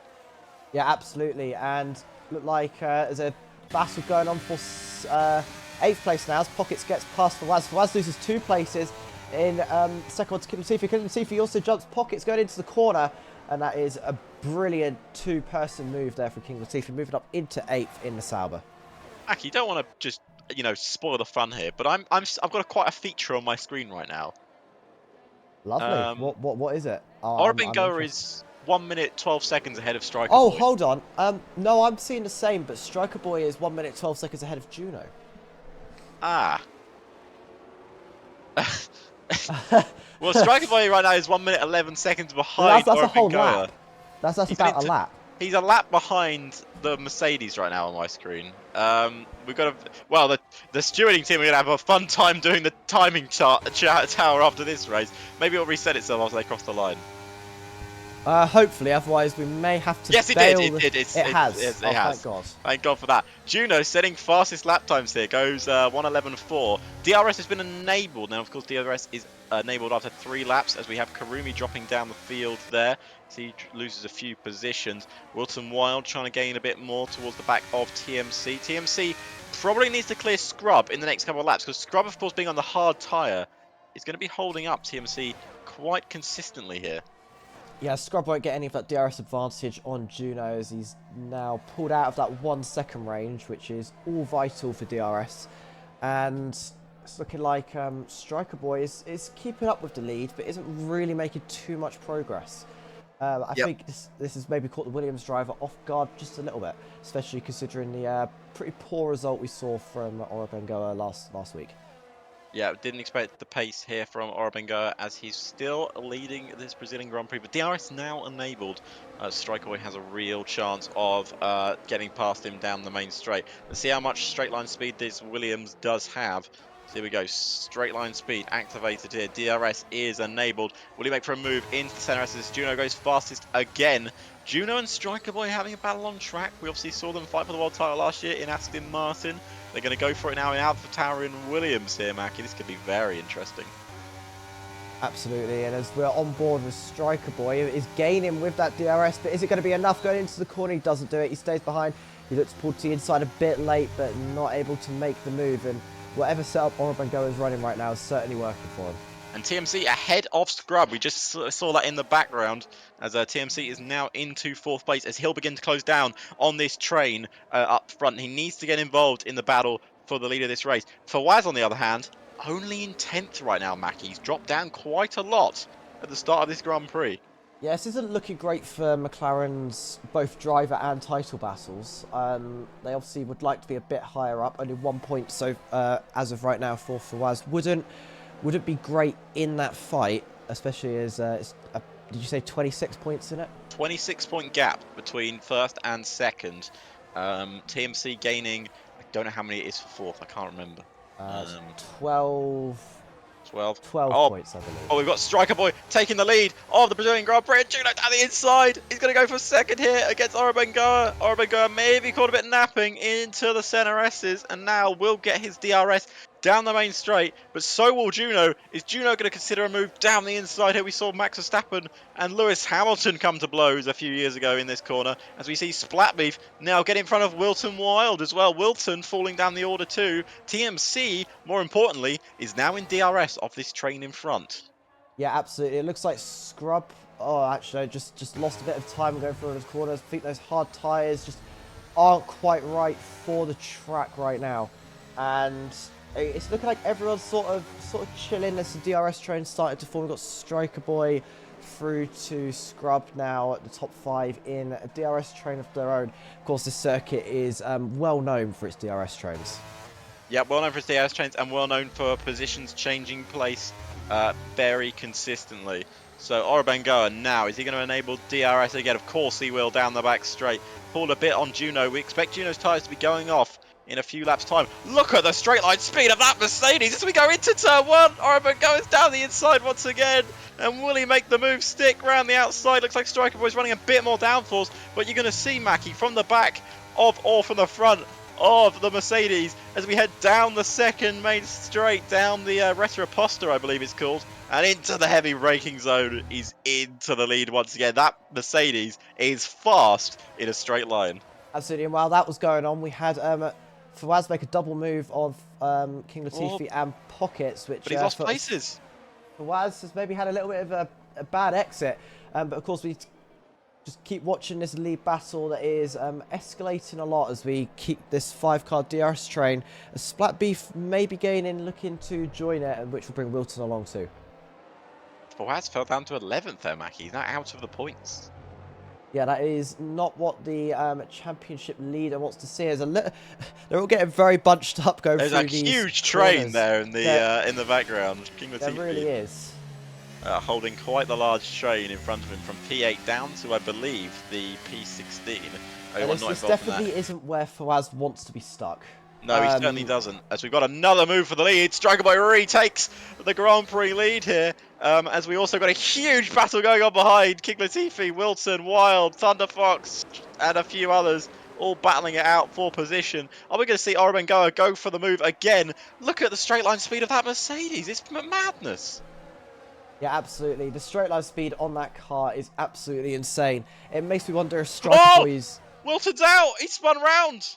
Yeah, absolutely. And look like there's a battle going on for 8th place now as Pockets gets past Fawaz. Fawaz loses 2 places in second one to King Latifi. King Latifi also jumps Pockets going into the corner, and that is a brilliant 2-person move there for King Latifi, moving up into 8th in the Sauber. Aki, you don't want to just, spoil the fun here, but I've got quite a feature on my screen right now. Lovely. Um, What is it? Oh, I'm Orabengoa interested. is 1 minute 12 seconds ahead of Striker Oh, Boy. hold on. No, I'm seeing the same, but Striker Boy is 1 minute 12 seconds ahead of Juno. Ah. Well, Striker Boy right now is 1 minute 11 seconds behind That's a whole Orabengoa. lap. That's He's an about a inter lap. He's a lap behind the Mercedes right now on my screen. We've got the stewarding team are gonna have a fun time doing the timing tower after this race. Maybe it'll reset itself after they cross the line. Hopefully, otherwise we may have to Yes, it did. bail. It did. It has. It Oh, thank has. God. Thank God for that. Juno setting fastest lap times here. Goes 1:11.4. DRS has been enabled. Now, of course, DRS is enabled after 3 laps as we have Karumi dropping down the field there. So he loses a few positions. Wilton Wild trying to gain a bit more towards the back of TMC. TMC probably needs to clear Scrub in the next couple of laps because Scrub, of course, being on the hard tyre, is going to be holding up TMC quite consistently here. Yeah, Scrub won't get any of that DRS advantage on Juno as he's now pulled out of that 1 second range, which is all vital for DRS. And it's looking like Striker Boy is keeping up with the lead, but isn't really making too much progress. I think this has maybe caught the Williams driver off guard just a little bit, especially considering the pretty poor result we saw from Orabengoa last week. Yeah, didn't expect the pace here from Orabengoa as he's still leading this Brazilian Grand Prix. But DRS now enabled. Strikeaway has a real chance of getting past him down the main straight. Let's see how much straight line speed this Williams does have. So here we go, straight line speed activated here. DRS is enabled. Will he make for a move into the center as this Juno goes fastest again? Juno and Striker Boy having a battle on track. We obviously saw them fight for the world title last year in Aston Martin. They're going to go for it now in AlphaTauri and Williams here, Mackie. This could be very interesting. Absolutely, and as we're on board with Striker Boy, is gaining with that DRS, but is it going to be enough going into the corner? He doesn't do it, he stays behind. He looks pulled to the inside a bit late, but not able to make the move, and whatever setup Orabengoa is running right now is certainly working for him. And TMC ahead of Scrub. We just saw that in the background as TMC is now into 4th place as he'll begin to close down on this train up front. He needs to get involved in the battle for the lead of this race. Fawaz, on the other hand, only in 10th right now, Mackie. He's dropped down quite a lot at the start of this Grand Prix. Yeah, this isn't looking great for McLaren's both driver and title battles. They obviously would like to be a bit higher up, only 1 point so as of right now for Fawaz. Wouldn't be great in that fight, especially as did you say 26 points in it? 26-point gap between 1st and 2nd. TMC gaining, I don't know how many it is for 4th, I can't remember. 12 12 points, I believe. Oh, we've got Striker Boy taking the lead of the Brazilian Grand Prix. Juno down the inside. He's going to go for 2nd here against Orabengoa. Orabengoa maybe caught a bit napping into the center S's and now will get his DRS down the main straight, but so will Juno. Is Juno going to consider a move down the inside here? We saw Max Verstappen and Lewis Hamilton come to blows a few years ago in this corner, as we see Splatbeef now get in front of Wilton Wild as well. Wilton falling down the order too. TMC, more importantly, is now in DRS off this train in front. Yeah, absolutely. It looks like Scrub, oh, actually, just lost a bit of time going through those corners. I think those hard tyres just aren't quite right for the track right now. And it's looking like everyone's sort of chilling as the DRS train started to form. We've got Striker Boy through to Scrub now at the top 5 in a DRS train of their own. Of course, this circuit is well known for its DRS trains. Yeah, well known for its DRS trains and well known for positions changing place very consistently. So Orabengoa now, is he going to enable DRS again? Of course he will, down the back straight. Pulled a bit on Juno. We expect Juno's tyres to be going off in a few laps' time. Look at the straight line speed of that Mercedes as we go into turn 1. Orabengoa is down the inside once again. And will he make the move stick round the outside? Looks like Striker Boy's running a bit more downforce. But you're going to see Mackie from the back of or from the front of the Mercedes as we head down the 2nd main straight, down the Retroposta, I believe it's called, and into the heavy braking zone. He's into the lead once again. That Mercedes is fast in a straight line. Absolutely, and while that was going on, we had Fawaz make a double move of King Latifi and Pockets, which but he's lost places. Fawaz has maybe had a little bit of a bad exit, but of course we just keep watching this lead battle that is escalating a lot as we keep this 5-car DRS train. A Splat Beef may be gaining, looking to join it, which will bring Wilton along too. Fawaz fell down to 11th there, Mackie. He's now out of the points. Yeah, that is not what the championship leader wants to see. They're all getting very bunched up going There's through a these huge train corners. there in the background. King There really Latifi is. holding quite the large train in front of him from P8 down to, I believe, the P16. Oh, This definitely isn't where Fawaz wants to be stuck. No, he certainly doesn't. As we've got another move for the lead. Striker Boy retakes the Grand Prix lead here. As we also got a huge battle going on behind. King Latifi, Wilson, Wild, Thunder Fox, and a few others all battling it out for position. Are we going to see Orabengoa go for the move again? Look at the straight line speed of that Mercedes. It's madness. Yeah, absolutely. The straight line speed on that car is absolutely insane. It makes me wonder if Striker Boy's... Wilson's out. He spun round.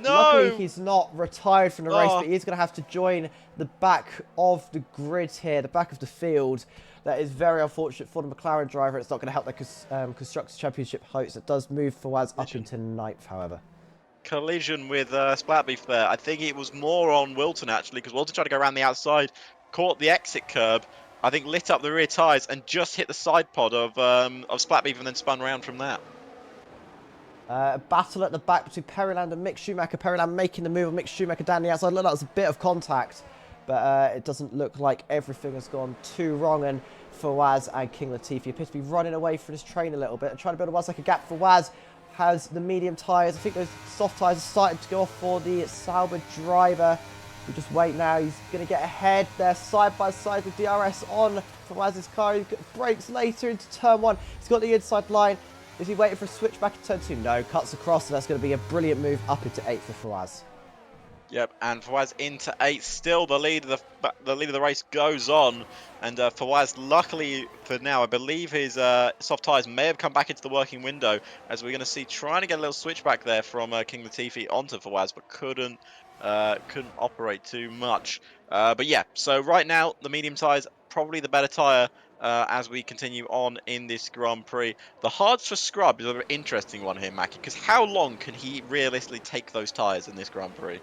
No! Luckily, he's not retired from the race, but he's going to have to join the back of the grid here, the back of the field. That is very unfortunate for the McLaren driver. It's not going to help their Constructors' Championship hopes. It does move Fawaz up into 9th, however. Collision with Splatbeef there. I think it was more on Wilton, actually, because Wilton tried to go around the outside, caught the exit curb, I think lit up the rear tyres, and just hit the side pod of Splatbeef and then spun around from that. Battle at the back between Periland and Mick Schumacher. Periland making the move on Mick Schumacher down the outside. Look, that was a bit of contact, but it doesn't look like everything has gone too wrong. And Fawaz and King Latifi appear to be running away from his train a little bit and trying to build a 1 second gap. Fawaz has the medium tyres. I think those soft tyres are starting to go off for the Sauber driver. We just wait now. He's going to get ahead there side by side with DRS on Fawaz's car. He brakes later into turn 1. He's got the inside line. Is he waiting for a switch back in turn 2? No, cuts across, and that's going to be a brilliant move up into 8th for Fawaz. Yep, and Fawaz into 8th. Still the lead of the race goes on, and Fawaz, luckily for now, I believe his soft tyres may have come back into the working window, as we're going to see trying to get a little switch back there from King Latifi onto Fawaz, but couldn't operate too much. But yeah, so right now the medium tyres probably the better tyre. As we continue on in this Grand Prix. The hards for Scrub is an interesting one here, Mackie, because how long can he realistically take those tyres in this Grand Prix?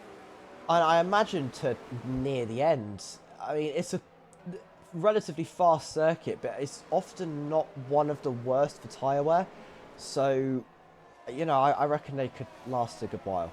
I imagine to near the end. I mean, it's a relatively fast circuit, but it's often not one of the worst for tyre wear. So, you know, I reckon they could last a good while.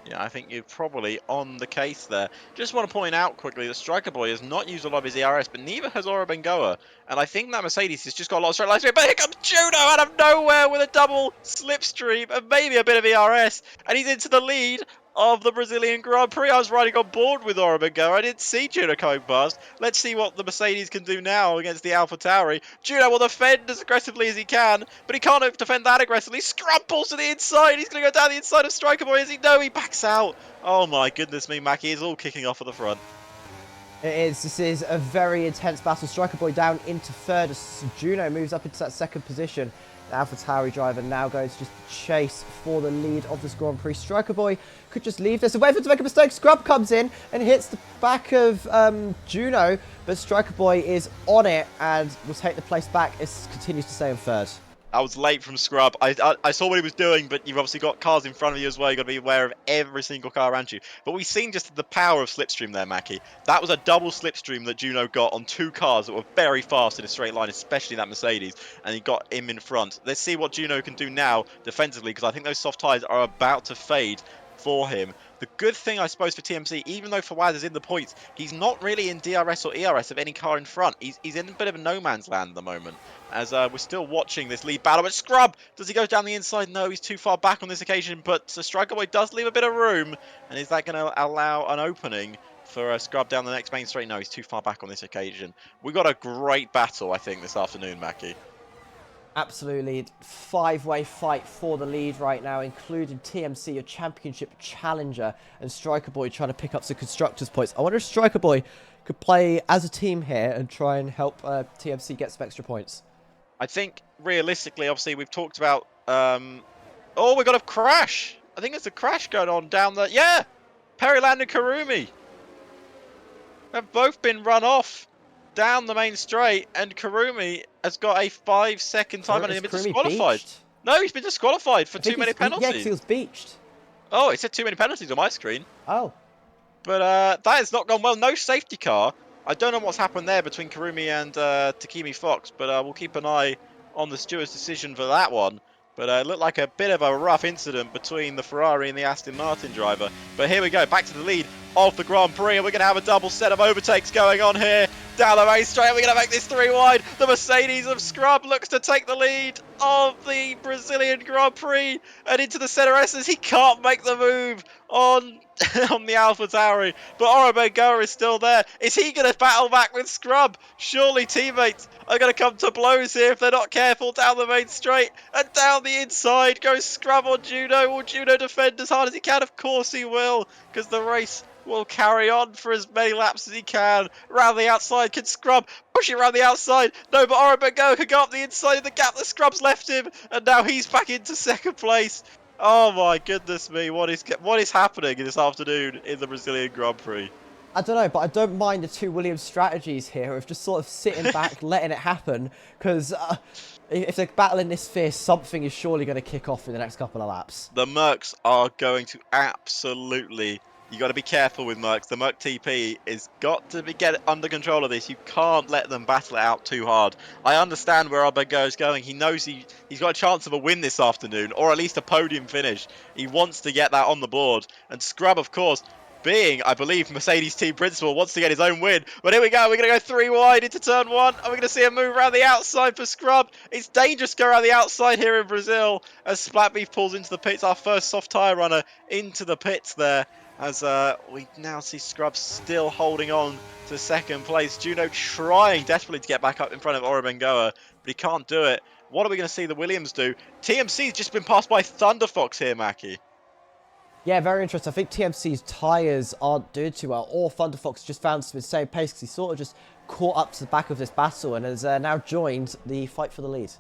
Yeah, I think you're probably on the case there. Just want to point out quickly that Striker Boy has not used a lot of his ERS, but neither has Orabengoa. And I think that Mercedes has just got a lot of straight line speed. But here comes Juno out of nowhere with a double slipstream and maybe a bit of ERS. And he's into the lead of the Brazilian Grand Prix. I was riding on board with Orabengoa. I didn't see Juno coming past. Let's see what the Mercedes can do now against the AlphaTauri. Juno will defend as aggressively as he can, but he can't defend that aggressively. Scrub pulls to the inside. He's going to go down the inside of Striker Boy. As he no, he backs out. Oh my goodness me, Mackie is all kicking off at the front. It is. This is a very intense battle. Striker Boy down into 3rd as Juno moves up into that 2nd position. The AlphaTauri driver now goes just chase for the lead of this Grand Prix. Striker Boy could just leave this. Wait for him to make a mistake. Scrub comes in and hits the back of Juno, but Striker Boy is on it and will take the place back. It continues to stay in 3rd. I was late from Scrub. I saw what he was doing, but you've obviously got cars in front of you as well. You've got to be aware of every single car around you. But we've seen just the power of Slipstream there, Mackie. That was a double Slipstream that Juno got on 2 cars that were very fast in a straight line, especially that Mercedes, and he got him in front. Let's see what Juno can do now defensively, because I think those soft tyres are about to fade for him. The good thing, I suppose, for TMC, even though Fawaz is in the points, he's not really in DRS or ERS of any car in front. He's in a bit of a no man's land at the moment, as we're still watching this lead battle. But Scrub, does he go down the inside? No, he's too far back on this occasion, but Striker Boy does leave a bit of room, and is that going to allow an opening for Scrub down the next main straight? No, he's too far back on this occasion. We've got a great battle, I think, this afternoon, Mackie. Absolutely. 5-way fight for the lead right now, including TMC, your championship challenger, and Striker Boy trying to pick up some constructors' points. I wonder if Striker Boy could play as a team here and try and help TMC get some extra points. I think, realistically, obviously, we've talked about... Oh, we got a crash! I think there's a crash going on down there. Yeah! Periland and Karumi have both been run off. down the main straight, and Karumi has got a 5-second time and Is he's been Kurumi disqualified. beached? No, he's been disqualified for I too think many yeah, because he penalties. was beached. Oh, it said too many penalties on my screen. Oh. But that has not gone well. No safety car. I don't know what's happened there between Karumi and Takimi Fox, but we'll keep an eye on the steward's decision for that one. But it looked like a bit of a rough incident between the Ferrari and the Aston Martin driver. But here we go, back to the lead of the Grand Prix, and we're going to have a double set of overtakes going on here. Down the main straight, we're going to make this 3 wide. The Mercedes of Scrub looks to take the lead of the Brazilian Grand Prix, and into the centre S as he can't make the move on on the AlphaTauri, but Orobengoa is still there. Is he going to battle back with Scrub? Surely teammates are going to come to blows here if they're not careful. Down the main straight and down the inside goes Scrub on Juno. Will Juno defend as hard as he can? Of course he will, because the race will carry on for as many laps as he can. Round the outside, can Scrub push it around the outside? No, but Orobengoa can go up the inside of the gap that Scrub's left him, and now he's back into second place. Oh my goodness me, what is happening this afternoon in the Brazilian Grand Prix? I don't know, but I don't mind the two Williams strategies here of just sort of sitting back, letting it happen, because if they're battling this fierce, something is surely going to kick off in the next couple of laps. The Mercs are going to absolutely... You got to be careful with Mercs. The Merc TP is got to get under control of this. You can't let them battle it out too hard. I understand where Arbego is going. He knows he's got a chance of a win this afternoon, or at least a podium finish. He wants to get that on the board. And Scrub, of course, being, I believe, Mercedes team principal, wants to get his own win. But here we go. We're going to go 3 wide into turn 1. And we're going to see a move around the outside for Scrub. It's dangerous to go around the outside here in Brazil as Splatbeef pulls into the pits. Our first soft tyre runner into the pits there. As we now see Scrub still holding on to second place. Juno trying desperately to get back up in front of Orobengoa, but he can't do it. What are we going to see the Williams do? TMC's just been passed by Thunderfox here, Mackie. Yeah, very interesting. I think TMC's tyres aren't doing too well, or Thunderfox just found some insane pace because he sort of just caught up to the back of this battle and has now joined the fight for the lead.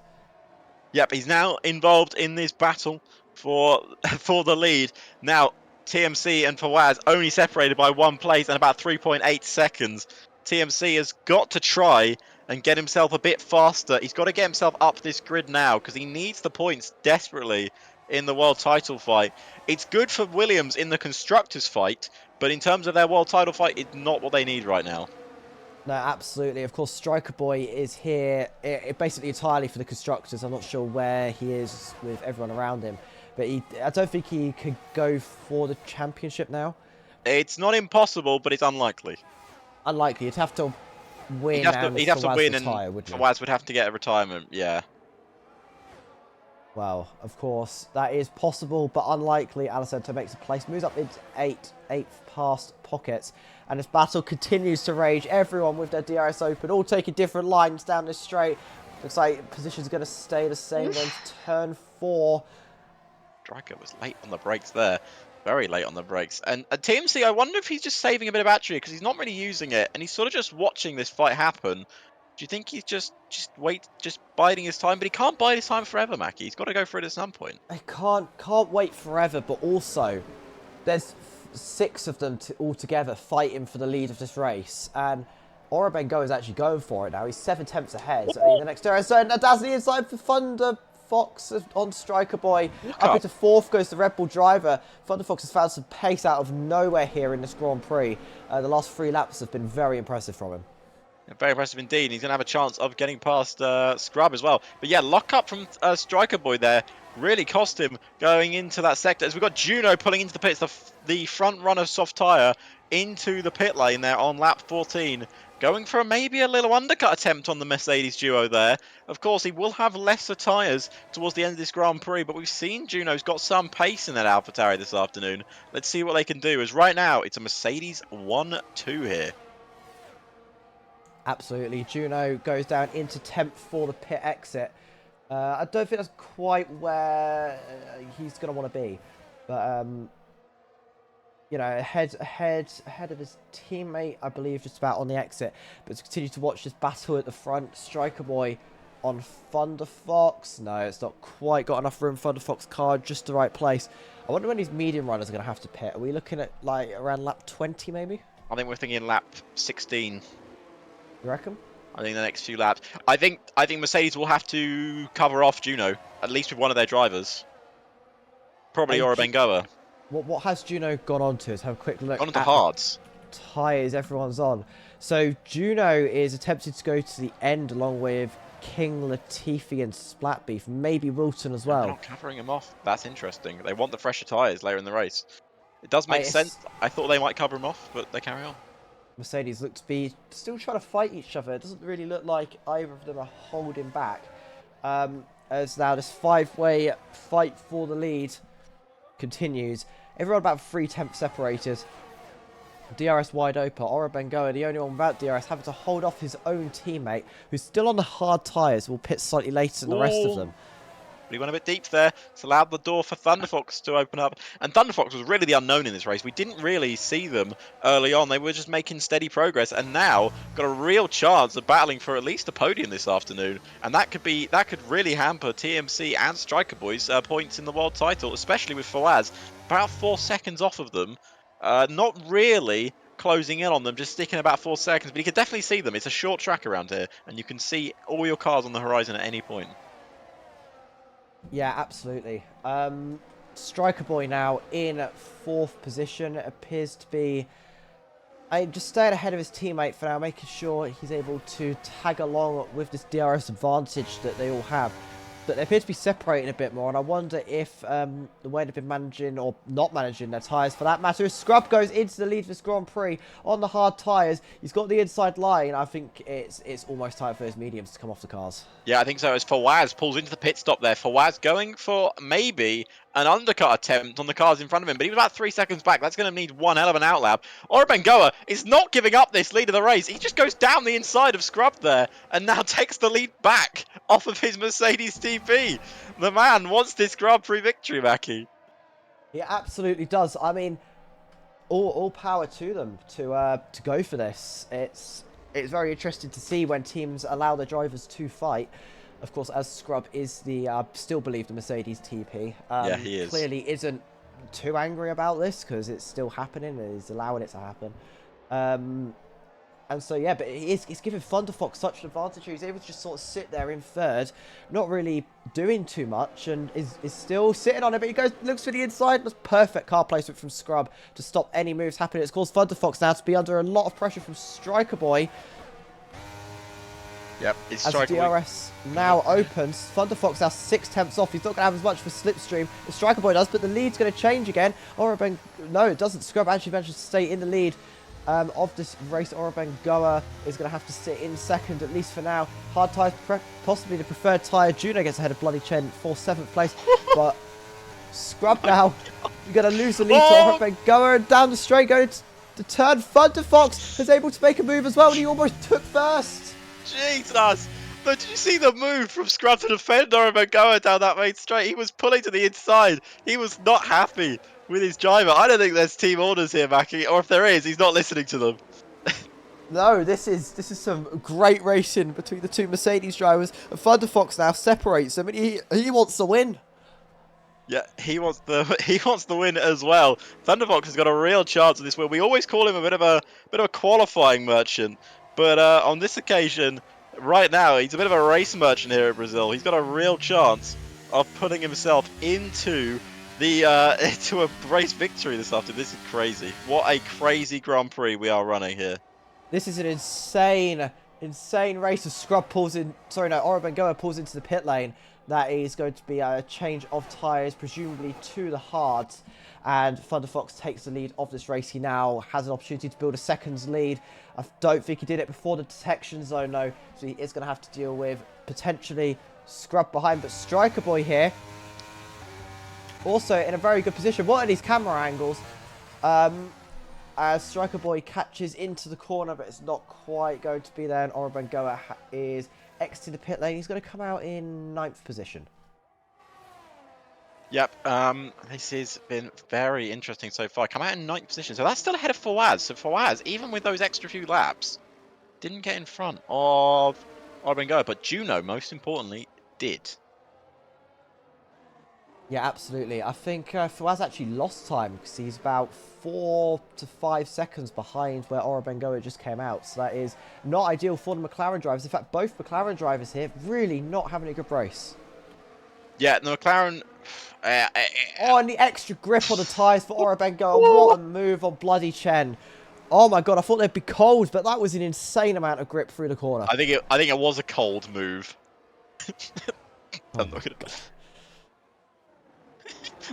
Yep, he's now involved in this battle for the lead. Now, TMC and Fawaz only separated by 1 place and about 3.8 seconds. TMC has got to try and get himself a bit faster. He's got to get himself up this grid now because he needs the points desperately in the world title fight. It's good for Williams in the constructors fight, but in terms of their world title fight, it's not what they need right now. No, absolutely. Of course, Striker Boy is here basically entirely for the constructors. I'm not sure where he is with everyone around him, but I don't think he could go for the championship now. It's not impossible, but it's unlikely. Unlikely. You'd have to win. He'd have to win, and wouldn't Fawaz would have to get a retirement. Yeah. Well, of course, that is possible, but unlikely. Alessandro makes a place, moves up into eighth past Pockets, and this battle continues to rage. Everyone with their DRS open, all taking different lines down this straight. Looks like position's going to stay the same then to turn 4. Striker was late on the brakes there. Very late on the brakes. And TMC, I wonder if he's just saving a bit of battery because he's not really using it, and he's sort of just watching this fight happen. Do you think he's just biding his time? But he can't bide his time forever, Mackie. He's got to go for it at some point. I can't wait forever, but also there's 6 of them all together fighting for the lead of this race, and Orobengoa is actually going for it now. He's 7/10 ahead in the next DRS zone. And that's the inside for Thunder Fox on Striker Boy. Up into 4th goes the Red Bull driver. Thunder Fox has found some pace out of nowhere here in this Grand Prix. The last 3 laps have been very impressive from him. Very impressive indeed. He's going to have a chance of getting past Scrub as well. But yeah, lock up from Striker Boy there really cost him going into that sector. As we've got Juno pulling into the pits, the front runner soft tyre into the pit lane there on lap 14. Going for maybe a little undercut attempt on the Mercedes duo there. Of course, he will have lesser tyres towards the end of this Grand Prix, but we've seen Juno's got some pace in that AlphaTauri this afternoon. Let's see what they can do, as right now it's a Mercedes 1-2 here. Absolutely. Juno goes down into 10th for the pit exit. I don't think that's quite where he's going to want to be. But, you know, ahead of his teammate, I believe, just about on the exit. But to continue to watch this battle at the front, Striker Boy on Thunder Fox. No, it's not quite got enough room. Thunder Fox car, just the right place. I wonder when these medium runners are going to have to pit. Are we looking at, like, around lap 20, maybe? I think we're thinking lap 16. You reckon? I think the next few laps. I think Mercedes will have to cover off Juno, at least with one of their drivers. Probably And Bengoa. what has Juno gone on to? Let's have a quick look Gone into at the hards. tyres everyone's on. So Juno is attempting to go to the end along with King, Latifi and Splatbeef, maybe Wilton as They're well. not covering him off. That's interesting. They want the fresher tyres later in the race. It does make sense. It's, I thought they might cover him off, but they carry on. Mercedes look to be still trying to fight each other. It doesn't really look like either of them are holding back. As now this 5-way fight for the lead continues. Everyone about 3/10 separated. DRS wide open. Bengoa, the only one without DRS, having to hold off his own teammate, who's still on the hard tyres, will pit slightly later than the rest of them. But he went a bit deep there. It's allowed the door for Thunderfox to open up. And Thunderfox was really the unknown in this race. We didn't really see them early on. They were just making steady progress, and now got a real chance of battling for at least a podium this afternoon. And that could really hamper TMC and Striker Boys points in the world title, especially with Fawaz about 4 seconds off of them. Not really closing in on them, just sticking about 4 seconds, but you can definitely see them. It's a short track around here, and you can see all your cars on the horizon at any point. Yeah, absolutely. Striker Boy now in 4th position. It appears to be just staying ahead of his teammate for now, making sure he's able to tag along with this DRS advantage that they all have. But they appear to be separating a bit more, and I wonder if the way they've been managing, or not managing their tyres for that matter, if Scrub goes into the lead of this Grand Prix on the hard tyres. He's got the inside line. I think it's almost time for those mediums to come off the cars. Yeah, I think so. As Fawaz pulls into the pit stop there, Fawaz going for maybe an undercut attempt on the cars in front of him, but he was about 3 seconds back. That's going to need one hell of an outlap. Bengoa is not giving up this lead of the race. He just goes down the inside of Scrub there and now takes the lead back off of his Mercedes TP. The man wants this Grand Prix victory, Mackie. He absolutely does. I mean, all power to them to go for this. It's very interesting to see when teams allow their drivers to fight. Of course, as Scrub is the still believe the Mercedes TP. Yeah, he is. Clearly isn't too angry about this because it's still happening and he's allowing it to happen. And so, yeah, but it's giving Thunderfox such an advantage. He's able to just sort of sit there in 3rd, not really doing too much, and is still sitting on it. But he goes, looks for the inside. That's perfect car placement from Scrub to stop any moves happening. It's caused Thunderfox now to be under a lot of pressure from Striker Boy. Yep, it's as DRS now opens, Thunderfox now 6/10 off. He's not going to have as much of a slipstream as Striker Boy does, but the lead's going to change again. No, it doesn't. Scrub actually manages to stay in the lead of this race. Bengoa is going to have to sit in 2nd, at least for now. Hard tyres, possibly the preferred tyre. Juno gets ahead of Bloody Chen for 7th place, but Scrub now, you're going to lose the lead to Bengoa, and down the straight, going to turn. Thunderfox is able to make a move as well, and he almost took 1st. Jesus! But did you see the move from Scrub to defend Bengoa down that main straight? He was pulling to the inside. He was not happy with his driver. I don't think there's team orders here, Mackie, or if there is, he's not listening to them. No, this is some great racing between the two Mercedes drivers. And Thunderfox now separates them, and he wants to win. Yeah, he wants the win as well. Thunderfox has got a real chance of this win. We always call him a bit of a qualifying merchant, but on this occasion, right now, he's a bit of a race merchant here at Brazil. He's got a real chance of putting himself into a race victory this afternoon. This is crazy. What a crazy Grand Prix we are running here. This is an insane race as Scrub pulls in. Sorry, no, Bengoa pulls into the pit lane. That is going to be a change of tyres, presumably to the hards. And Thunderfox takes the lead of this race. He now has an opportunity to build a 2nd's lead. I don't think he did it before the detection zone, though. So he is going to have to deal with potentially Scrub behind. But Striker Boy here, also in a very good position. What are these camera angles? As Striker Boy catches into the corner, but it's not quite going to be there. And Bengoa is exiting the pit lane. He's going to come out in 9th position. Yep, this has been very interesting so far. Come out in 9th position, so that's still ahead of Fawaz. So Fawaz, even with those extra few laps, didn't get in front of Bengoa, but Juno, most importantly, did. Yeah, absolutely. I think Fawaz actually lost time because he's about 4 to 5 seconds behind where Orobengoa just came out. So that is not ideal for the McLaren drivers. In fact, both McLaren drivers here really not having a good race. Yeah, the McLaren. Oh, and the extra grip on the tyres for Orobengoa. What a move on bloody Chen. Oh my god, I thought they'd be cold, but that was an insane amount of grip through the corner. I think it was a cold move. Oh my god.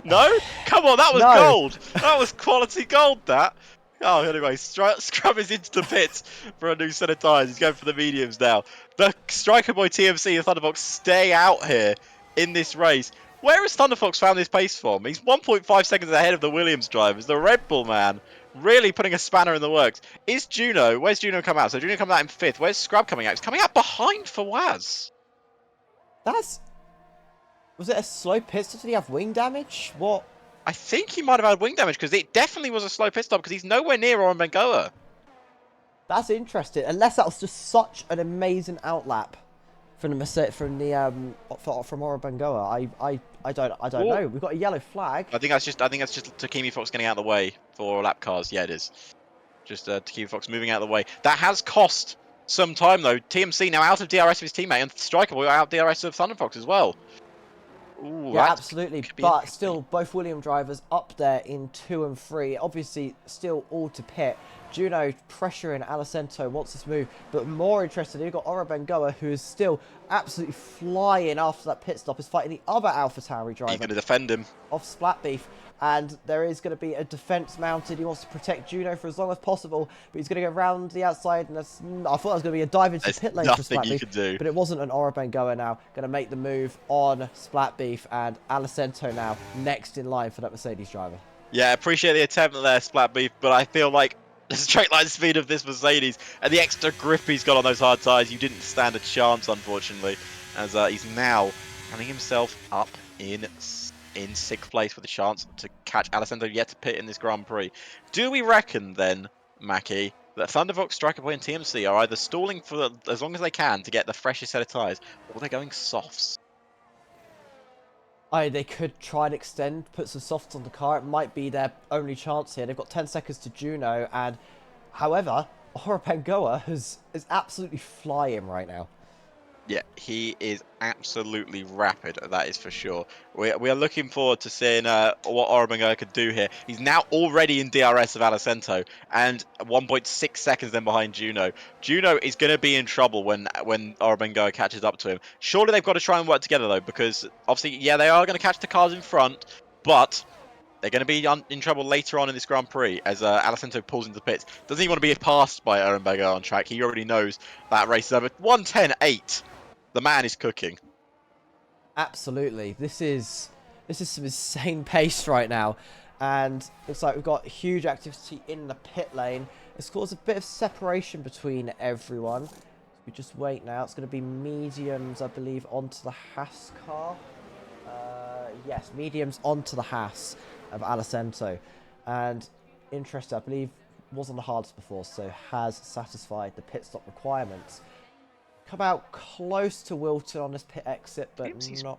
No? Come on, that was No. gold! That was quality gold, that! Oh, anyway, Scrub is into the pits for a new set of tyres. He's going for the mediums now. The Striker Boy TMC and Thunderfox stay out here in this race. Where has Thunderfox found this pace from? He's 1.5 seconds ahead of the Williams drivers. The Red Bull man really putting a spanner in the works. Is Juno? Where's Juno come out? So Juno coming out in 5th. Where's Scrub coming out? He's coming out behind Fawaz. Was it a slow pit stop? Did he have wing damage? What? I think he might have had wing damage because it definitely was a slow pit stop because he's nowhere near Orobengoa. That's interesting. Unless that was just such an amazing outlap from Orobengoa. I don't know. We've got a yellow flag. I think that's just Takimi Fox getting out of the way for lap cars. Yeah, it is. Just Takimi Fox moving out of the way. That has cost some time though. TMC now out of DRS of his teammate, and Striker Boy out of DRS of Thunderfox as well. Ooh, Yeah, absolutely. But still, both Williams drivers up there in 2 and 3. Obviously, still all to pit. Juno pressuring Alicento wants this move, but more interested, you've got Orobengoa, who is still absolutely flying after that pit stop, is fighting the other AlphaTauri driver. He's going to defend him. Off Splat Beef, and there is going to be a defense mounted. He wants to protect Juno for as long as possible, but he's going to go around the outside, and I thought it was going to be a dive into pit lane for Splat Beef, but it wasn't. An Orobengoa now going to make the move on Splat Beef, and Alicento now next in line for that Mercedes driver. Yeah, appreciate the attempt there, Splat Beef, but I feel like the straight line speed of this Mercedes and the extra grip he's got on those hard tyres, you didn't stand a chance, unfortunately, as he's now running himself up in 6th place with a chance to catch Alicento yet to pit in this Grand Prix. Do we reckon then, Mackie, that Thunderfox, Striker Boy and TMC are either stalling for as long as they can to get the freshest set of tyres, or they're going softs? They could try and extend, put some softs on the car. It might be their only chance here. They've got 10 seconds to Juno, and however, Orobengoa is absolutely flying right now. Yeah, he is absolutely rapid, that is for sure. We are looking forward to seeing what Orobengoa could do here. He's now already in DRS of Alicento, and 1.6 seconds then behind Juno. Juno is going to be in trouble when Orobengoa catches up to him. Surely they've got to try and work together, though, because obviously, yeah, they are going to catch the cars in front, but they're going to be in trouble later on in this Grand Prix as Alicento pulls into the pits. Doesn't he want to be passed by Orobengoa on track? He already knows that race is over. 1:10.8. The man is cooking. Absolutely. This is some insane pace right now. And looks like we've got huge activity in the pit lane. It's caused a bit of separation between everyone. We just wait now. It's going to be mediums, I believe, onto the Haas car. Yes, mediums onto the Haas of Alicento. And interesting, I believe, was on the hards before, so has satisfied the pit stop requirements. Come out close to Wilton on this pit exit, but not.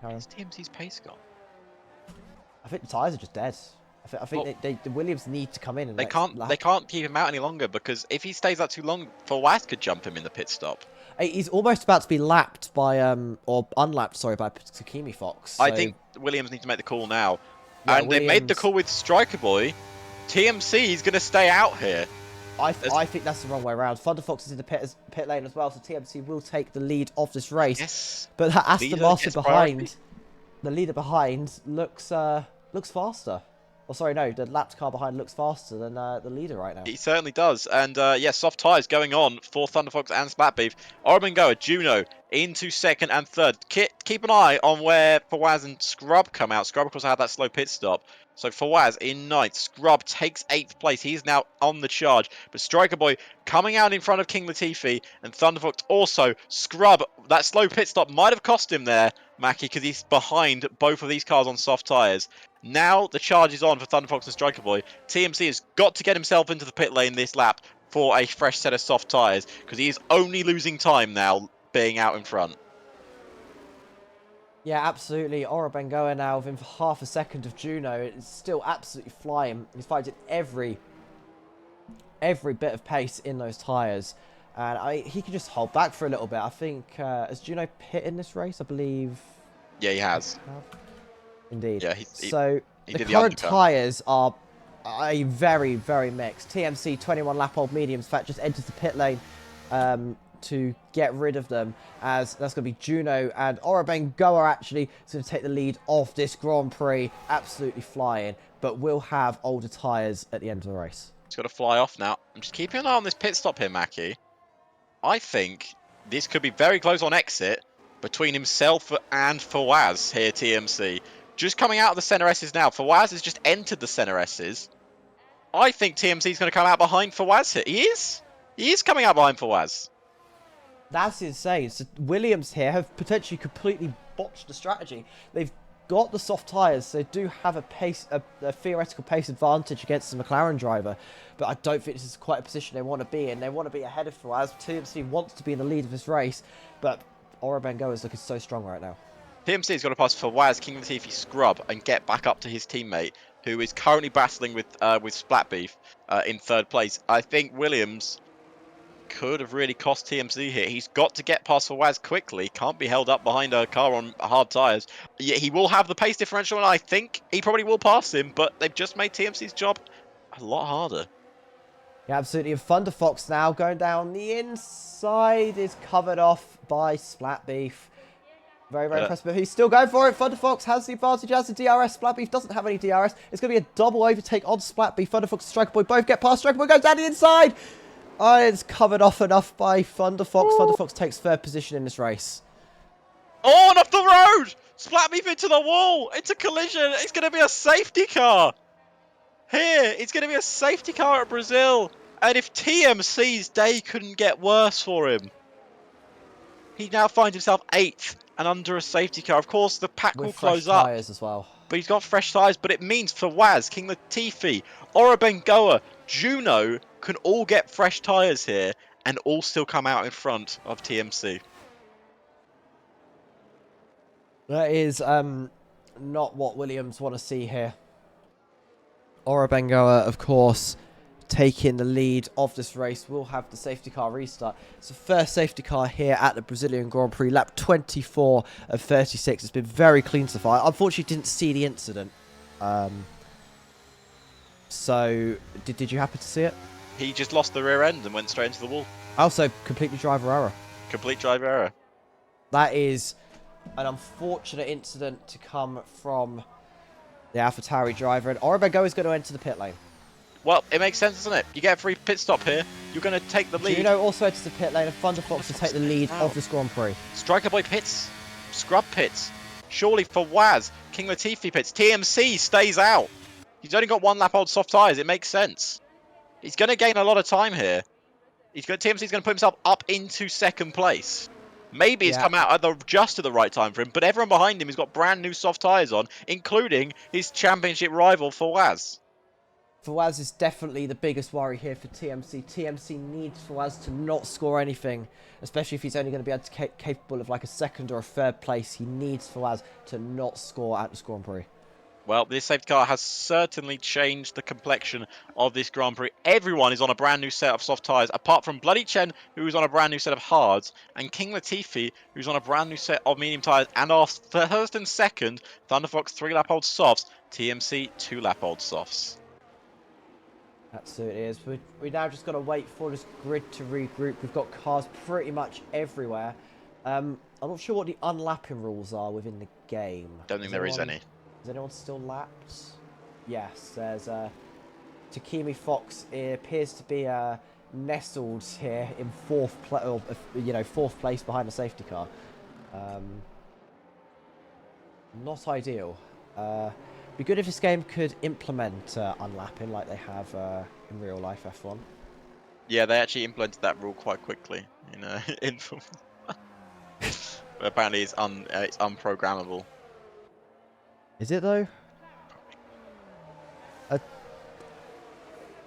Where's TMC's pace gone? I think the tyres are just dead. I think the Williams need to come in. And they can't keep him out any longer, because if he stays out too long, Fawaz could jump him in the pit stop. He's almost about to be lapped by or unlapped, sorry, by Takimi Fox. So... I think Williams need to make the call now, yeah, and Williams... they made the call with Striker Boy. TMC is going to stay out here. I think that's the wrong way around. Thunderfox is in the pit lane as well, so TMC will take the lead of this race. Yes. But that Aston Martin behind, the leader behind, looks faster. Oh, sorry, no, the lapped car behind looks faster than the leader right now. He certainly does. And yeah, soft tyres going on for Thunderfox and Splatbeef. Orobengoa, Juno into 2nd and 3rd. Keep an eye on where Fawaz and Scrub come out. Scrub, of course, had that slow pit stop. So Fawaz in 9th. Scrub takes 8th place. He's now on the charge. But Striker Boy coming out in front of King Latifi. And Thunderfox also. Scrub, that slow pit stop might have cost him there, Mackie, because he's behind both of these cars on soft tyres. Now the charge is on for Thunderfox and Striker Boy. TMC has got to get himself into the pit lane this lap for a fresh set of soft tyres, because he is only losing time now being out in front. Yeah, absolutely. Ora Bengoa now within half a second of Juno. It's still absolutely flying. He's fighting every bit of pace in those tyres. And he can just hold back for a little bit. I think, has Juno pit in this race? I believe Yeah, he they has. have. Indeed. Yeah, So he the did the current undercut. tyres are very, very mixed. TMC 21 lap old mediums, in fact, just enters the pit lane to get rid of them, as that's going to be Juno, and Ora Bengoa actually is going to take the lead of this Grand Prix, absolutely flying, but will have older tyres at the end of the race. He's got to fly off now. I'm just keeping an eye on this pit stop here, Mackie. I think this could be very close on exit between himself and Fawaz here, TMC. Just coming out of the center S's now. Fawaz has just entered the center S's. I think TMC is going to come out behind Fawaz here. He is? He is coming out behind Fawaz. That's insane. So Williams here have potentially completely botched the strategy. They've got the soft tyres, so they do have a theoretical pace advantage against the McLaren driver, but I don't think this is quite a position they want to be in. They want to be ahead of Fawaz. TMC wants to be in the lead of this race, but Ora Bengoa is looking so strong right now. TMC's got to pass Fawaz, King Latifi, Scrub, and get back up to his teammate, who is currently battling with Splatbeef in third place. I think Williams could have really cost TMC here. He's got to get past Fawaz quickly. Can't be held up behind a car on hard tyres. Yeah, he will have the pace differential, and I think he probably will pass him, but they've just made TMC's job a lot harder. Yeah, absolutely. And Thunder Fox now going down the inside is covered off by Splatbeef. Very, very impressive, but he's still going for it. Thunder Fox has the advantage as the DRS. Splatbeef doesn't have any DRS. It's going to be a double overtake on Splatbeef. Thunder Fox and Striker Boy both get past. Striker Boy goes down the inside. Oh, it's covered off enough by Thunder Fox. Thunder Fox takes third position in this race. Oh, and off the road! Splatbeef into the wall! Into collision! It's going to be a safety car! Here, it's going to be a safety car at Brazil! And if TMC's day couldn't get worse for him, he now finds himself 8th and under a safety car. Of course, the pack will With fresh close up. tyres as well. But he's got fresh tyres, but it means Fawaz, King Latifi, Ora Bengoa, Juno can all get fresh tyres here and all still come out in front of TMC. That is not what Williams want to see here. Ora Bengoa, of course, taking the lead of this race, will have the safety car restart. It's the first safety car here at the Brazilian Grand Prix, lap 24 of 36. It's been very clean so far. I unfortunately didn't see the incident. So, did you happen to see it? He just lost the rear end and went straight into the wall. Also, completely driver error. Complete driver error. That is an unfortunate incident to come from the AlphaTauri driver. And Ora Bengoa is going to enter the pit lane. Well, it makes sense, doesn't it? You get a free pit stop here. You're going to take the lead. Juno also enters the pit lane, and Thunder Fox to take the lead of this Grand Prix. Striker Boy pits. Scrub pits. Surely Fawaz, King Latifi pits. TMC stays out. He's only got 1 lap old soft tyres. It makes sense. He's going to gain a lot of time here. TMC's going to put himself up into 2nd place. Maybe it's come out just at the right time for him, but everyone behind him has got brand new soft tyres on, including his championship rival, Fawaz. Fawaz is definitely the biggest worry here for TMC. TMC needs Fawaz to not score anything, especially if he's only going to be able to capable of like a 2nd or a 3rd place. He needs Fawaz to not score at this Grand Prix. Well, this safety car has certainly changed the complexion of this Grand Prix. Everyone is on a brand new set of soft tyres, apart from Bloody Chen, who is on a brand new set of hards, and King Latifi, who's on a brand new set of medium tyres, and our 1st and 2nd, Thunderfox 3-lap-old softs, TMC 2-lap-old softs. Absolutely is. We now just got to wait for this grid to regroup. We've got cars pretty much everywhere. I'm not sure what the unlapping rules are within the game. Don't think there is any. Is anyone still lapped? Yes, there's Takimi Fox appears to be nestled here in 4th place behind the safety car. Not ideal. Be good if this game could implement unlapping like they have in real life F1. Yeah, they actually implemented that rule quite quickly in but apparently it's unprogrammable. Is it though?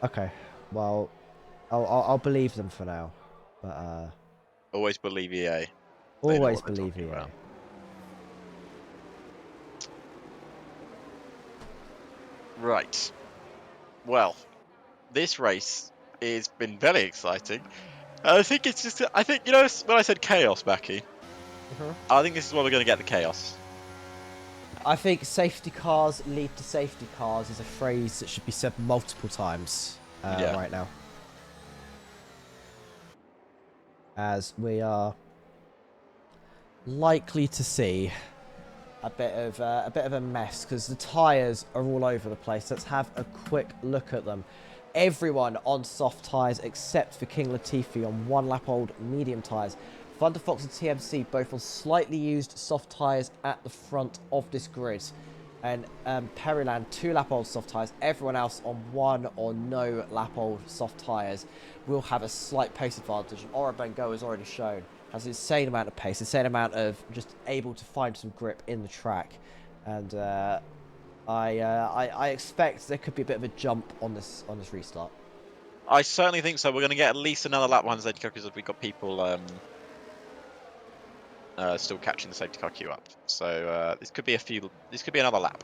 Okay, well, I'll believe them for now, but always believe EA. Always believe EA. Right. Well, this race has been very exciting. I think it's just, I think, you know, when I said chaos, Becky, I think this is where we're going to get the chaos. I think safety cars lead to safety cars is a phrase that should be said multiple times Yeah. right now. As we are likely to see a bit of a mess because the tyres are all over the place. Let's have a quick look at them. Everyone on soft tyres except for King Latifi on 1 lap old medium tyres. Thunderfox and TMC both on slightly used soft tyres at the front of this grid. And Periland 2 lap old soft tyres. Everyone else on 1 or no lap old soft tyres will have a slight pace advantage. And Ora Bengo has already shown has an insane amount of pace, insane amount of just able to find some grip in the track, and I expect there could be a bit of a jump on this restart. I certainly think so. We're going to get at least another lap behind the safety car because we've got people still catching the safety car queue up. So this could be This could be another lap.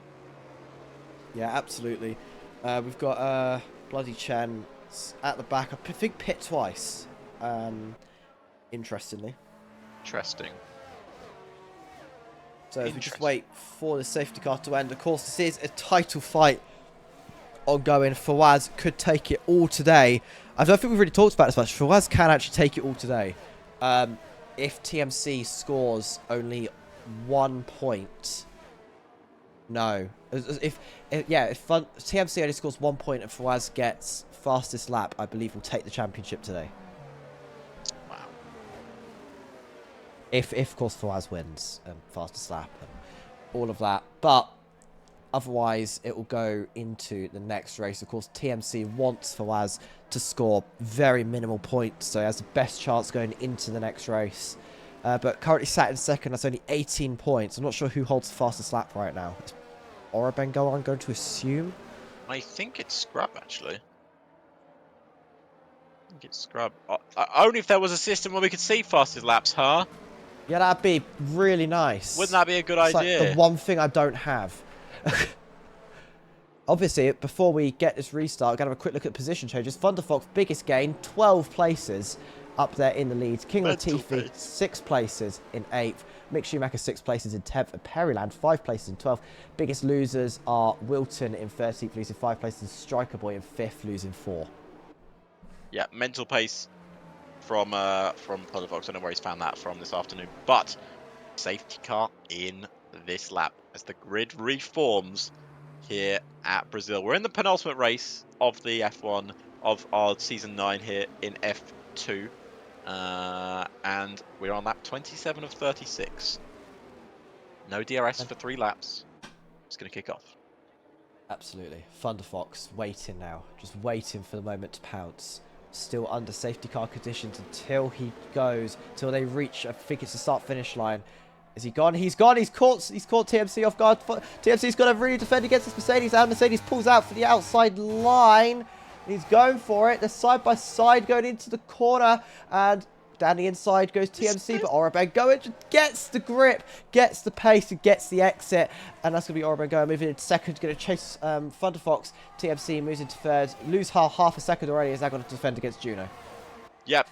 Yeah, absolutely. We've got Bloody Chen at the back. I think pit twice. Interestingly. Interesting. So if we just wait for the safety car to end, of course, this is a title fight ongoing. Fawaz could take it all today. I don't think we've really talked about this much. Fawaz can actually take it all today. If TMC scores only 1 point. No. If TMC only scores 1 point and Fawaz gets fastest lap, I believe we'll take the championship today. If of course Fawaz wins fastest lap and all of that, but otherwise it will go into the next race. Of course, TMC wants Fawaz to score very minimal points, so he has the best chance going into the next race. But currently sat in second, that's only 18 points. I'm not sure who holds the fastest lap right now. Is Ora Bengo, I'm going to assume. I think it's Scrub actually. I think it's Scrub. Only if there was a system where we could see fastest laps, huh? Yeah, that'd be really nice. Wouldn't that be a good It's idea? like the one thing I don't have. Obviously, before we get this restart, we're going to have a quick look at position changes. Thunderfox, biggest gain, 12 places up there in the lead. King Latifi, 6 places in 8th. Mick Schumacher, 6 places in 10th. And Periland, 5 places in 12th. Biggest losers are Wilton in 13th, losing 5 places. And Striker Boy in 5th, losing 4. Yeah, mental pace from Thunderfox. I don't know where he's found that from this afternoon. But safety car in this lap as the grid reforms here at Brazil. We're in the penultimate race of the F1 of our season 9 here in F2. And we're on lap 27 of 36. No DRS for 3 laps. It's going to kick off. Absolutely. Thunderfox waiting now. Just waiting for the moment to pounce. Still under safety car conditions until he goes, till they reach, I think it's the start-finish line. Is he gone? He's gone. He's caught TMC off guard. TMC's got to really defend against this Mercedes. And Mercedes pulls out for the outside line. He's going for it. They're side by side going into the corner. And down the inside goes TMC. But Ora Bengo gets the grip, gets the pace, and gets the exit. And that's going to be Ora Bengo moving into second. Going to chase Thunderfox. TMC moves into third. Lose half a second already. Is now going to defend against Juno. Yep.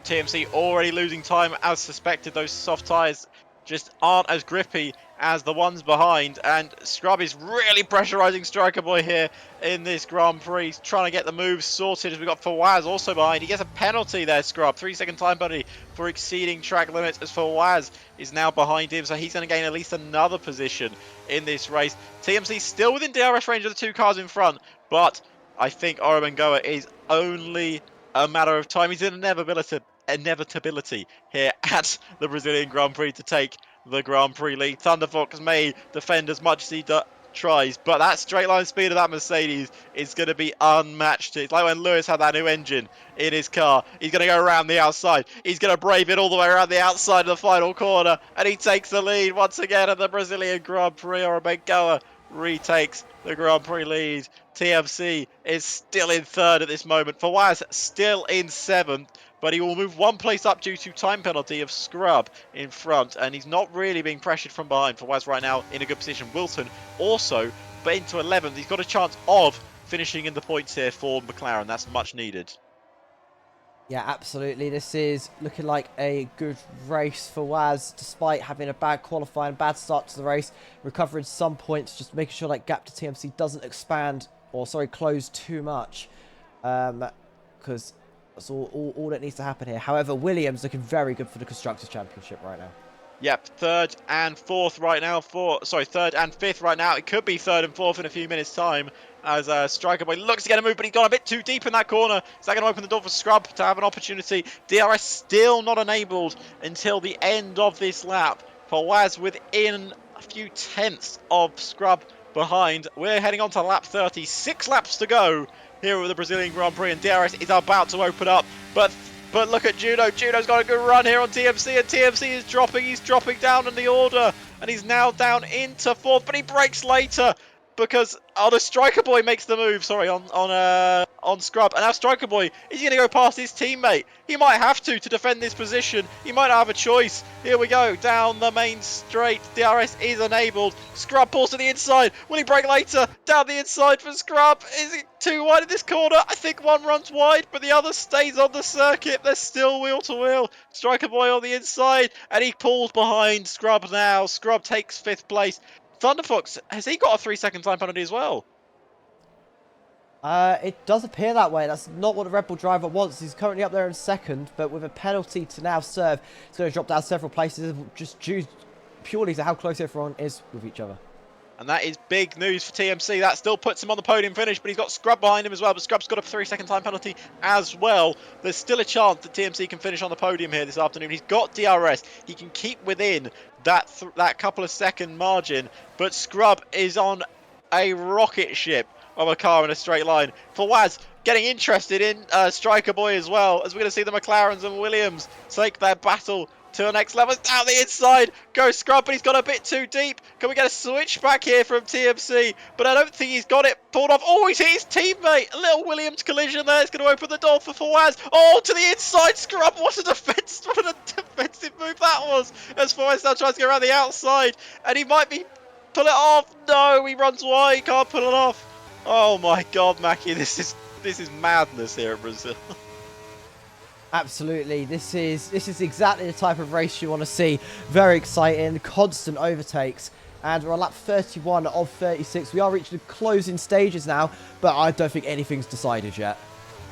TMC already losing time as suspected. Those soft tyres just aren't as grippy as the ones behind, and Scrub is really pressurising Striker Boy here in this Grand Prix. He's trying to get the moves sorted as we got Fawaz also behind. He gets a penalty there, Scrub, 3-second time penalty for exceeding track limits as Fawaz is now behind him, so he's going to gain at least another position in this race. TMC still within DRS range of the 2 cars in front, but I think Ora Bengoa is only a matter of time. He's in inevitability here at the Brazilian Grand Prix to take the Grand Prix lead. Thunderfox may defend as much as he tries, but that straight line speed of that Mercedes is going to be unmatched. It's like when Lewis had that new engine in his car. He's going to go around the outside. He's going to brave it all the way around the outside of the final corner, and he takes the lead once again at the Brazilian Grand Prix. Ora Bengoa retakes the Grand Prix lead. TMC is still in third at this moment. Fawaz still in 7th, but he will move 1 place up due to time penalty of Scrub in front, and he's not really being pressured from behind. Fawaz right now in a good position. Wilton also but into 11th. He's got a chance of finishing in the points here for McLaren. That's much needed. Yeah, absolutely. This is looking like a good race for Waz, despite having a bad qualifying, bad start to the race, recovering some points, just making sure that gap to TMC doesn't expand, or sorry, close too much, because that's all that needs to happen here. However, Williams looking very good for the Constructors' Championship right now. Yep, third and fifth right now. It could be third and fourth in a few minutes' time as Striker Boy looks to get a move, but he's gone a bit too deep in that corner. Is that going to open the door for Scrub to have an opportunity? DRS still not enabled until the end of this lap. For Waz within a few tenths of Scrub behind. We're heading on to lap 30. 6 laps to go here with the Brazilian Grand Prix, and DRS is about to open up. But look at Juno. Juno's got a good run here on TMC, and TMC is dropping. He's dropping down in the order, and he's now down into 4th, but he breaks later because the Striker Boy makes the move. Sorry, on Scrub, and now Striker Boy is going to go past his teammate. He might have to defend this position. He might not have a choice. Here we go down the main straight. DRS is enabled. Scrub pulls to the inside. Will he break later? Down the inside for Scrub. Is it too wide in this corner? I think one runs wide, but the other stays on the circuit. They're still wheel to wheel. Striker Boy on the inside, and he pulls behind Scrub now. Scrub takes 5th place. Thunderfox, has he got a 3-second time penalty as well? It does appear that way. That's not what the Red Bull driver wants. He's currently up there in 2nd, but with a penalty to now serve, it's going to drop down several places, just due purely to how close everyone is with each other. And that is big news for TMC. That still puts him on the podium finish, but he's got Scrub behind him as well. But Scrub's got a 3-second time penalty as well. There's still a chance that TMC can finish on the podium here this afternoon. He's got DRS. He can keep within that couple of second margin. But Scrub is on a rocket ship of a car in a straight line. For Waz, getting interested in Striker Boy as well, as we're going to see the McLarens and Williams take their battle to the next level. Down the inside goes Scrub, but he's got a bit too deep. Can we get a switch back here from TMC? But I don't think he's got it pulled off. Oh, he's hit his teammate. A little Williams collision there. It's going to open the door for Fawaz. Oh, to the inside, Scrub. What a defensive move that was. As Fawaz now tries to go around the outside, and he might be pull it off. No, he runs wide. He can't pull it off. Oh my God, Mackie, this is madness here in Brazil. Absolutely, this is exactly the type of race you want to see. Very exciting, constant overtakes, and we're on lap 31 of 36. We are reaching the closing stages now, but I don't think anything's decided yet.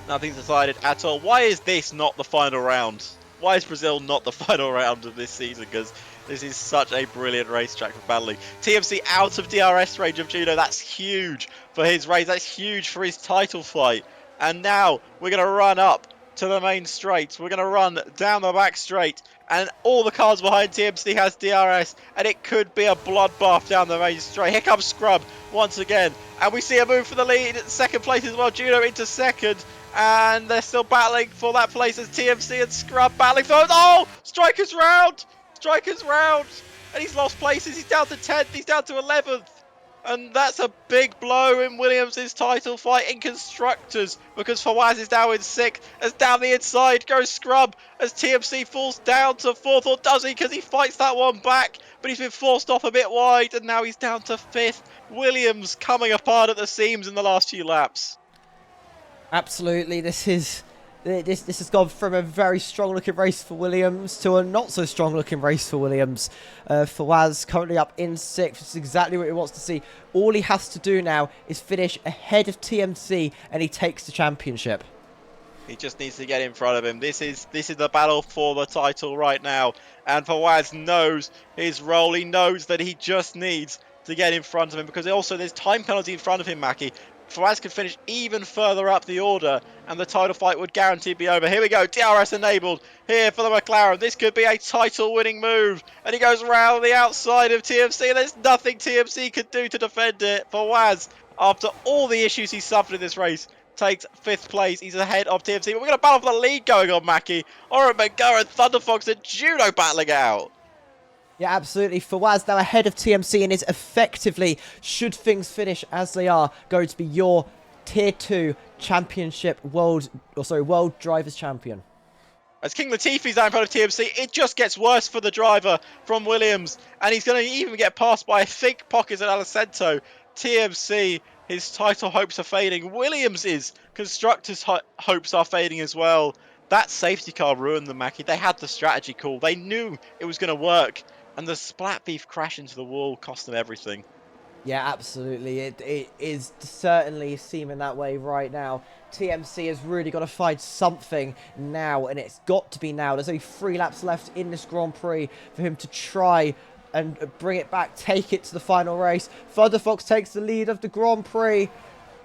Nothing's decided at all. Why is this not the final round? Why is Brazil not the final round of this season? Because this is such a brilliant racetrack for battling. TMC out of DRS range of Juno. That's huge for his race. That's huge for his title fight. And now we're going to run up to the main straight. We're going to run down the back straight. And all the cars behind TMC has DRS. And it could be a bloodbath down the main straight. Here comes Scrub once again. And we see a move for the lead. 2nd place as well. Juno into 2nd. And they're still battling for that place as TMC and Scrub battling for... Oh! Striker's round! Striker's round! And he's lost places. He's down to 10th. He's down to 11th. And that's a big blow in Williams' title fight in Constructors, because Fawaz is now in 6th. As down the inside goes Scrub as TMC falls down to 4th, or does he? Because he fights that one back, but he's been forced off a bit wide, and now he's down to 5th. Williams coming apart at the seams in the last few laps. Absolutely, this has gone from a very strong-looking race for Williams to a not-so-strong-looking race for Williams. Fawaz currently up in 6th. This is exactly what he wants to see. All he has to do now is finish ahead of TMC, and he takes the championship. He just needs to get in front of him. This is the battle for the title right now. And Fawaz knows his role. He knows that he just needs to get in front of him, because also there's time penalty in front of him, Mackie. Fawaz could finish even further up the order, and the title fight would guaranteed be over. Here we go, DRS enabled here for the McLaren. This could be a title-winning move, and he goes round the outside of TMC, and there's nothing TMC could do to defend it. Fawaz, after all the issues he suffered in this race, takes 5th place. He's ahead of TMC, but we're going to battle for the lead going on, Mackie. Oren Megara and Thunderfox and Juno battling out. Yeah, absolutely. Fawaz now ahead of TMC and is effectively, should things finish as they are, going to be your Tier 2 Championship World Drivers Champion. As King Latifi's down in front of TMC, it just gets worse for the driver from Williams. And he's going to even get passed by, I think, Pockets and Alessandro. TMC, his title hopes are fading. Williams' constructors' hopes are fading as well. That safety car ruined them, Mackie. They had the strategy call. They knew it was going to work. And the splat beef crash into the wall cost them everything. Yeah, absolutely. It is certainly seeming that way right now. TMC has really got to find something now, and it's got to be now. There's only 3 laps left in this Grand Prix for him to try and bring it back, take it to the final race. Thunderfox takes the lead of the Grand Prix.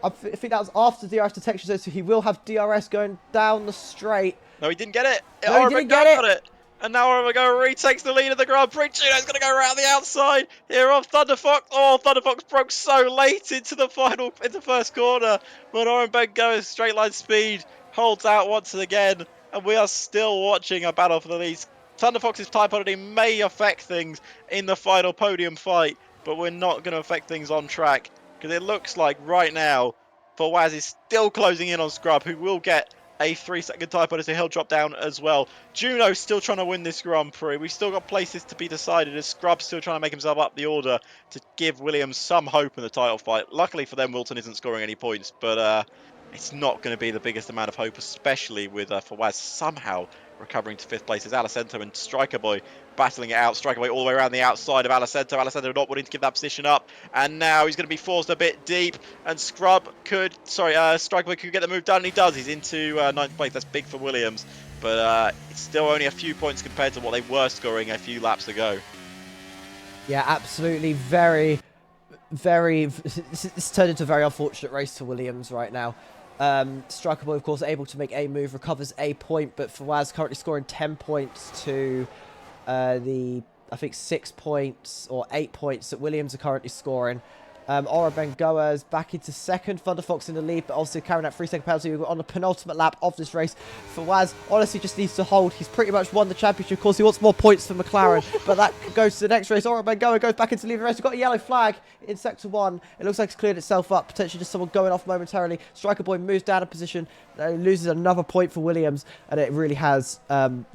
I think that was after DRS detection, so he will have DRS going down the straight. No, he didn't get it. No, he didn't get it. And now Oramago retakes the lead of the Grand Prix. Juno's going to go around the outside here off Thunderfox. Oh, Thunderfox broke so late into the first corner. But Oramago straight line speed holds out once again. And we are still watching a battle for the lead. Thunderfox's type oddity may affect things in the final podium fight, but we're not going to affect things on track. Because it looks like right now, Fawaz is still closing in on Scrub, who will get a 3-second type odyssey. He'll drop down as well. Juno's still trying to win this Grand Prix. We've still got places to be decided as Scrub's still trying to make himself up the order to give Williams some hope in the title fight. Luckily for them, Wilton isn't scoring any points, but it's not going to be the biggest amount of hope, especially with Fawaz somehow recovering to 5th place. As Alicento and Striker Boy battling it out. Striker Boy all the way around the outside of Alicento. Alicento not wanting to give that position up. And now he's going to be forced a bit deep. And Striker Boy could get the move done. And he does. He's into 9th place. That's big for Williams. But it's still only a few points compared to what they were scoring a few laps ago. Yeah, absolutely. Very, this turned into a very unfortunate race for Williams right now. Striker Boy, of course, able to make a move, recovers a point, but Fawaz currently scoring 10 points to I think 6 points or 8 points that Williams are currently scoring. Ora Bengoa is back into 2nd. Thunderfox in the lead, but also carrying that 3-second penalty. We're on the penultimate lap of this race. Fawaz honestly just needs to hold. He's pretty much won the championship. Of course, he wants more points for McLaren, but that goes to the next race. Ora Bengoa goes back into the lead of the race. We've got a yellow flag in Sector 1. It looks like it's cleared itself up. Potentially just someone going off momentarily. Striker Boy moves down a position. Loses another point for Williams, and it really has turned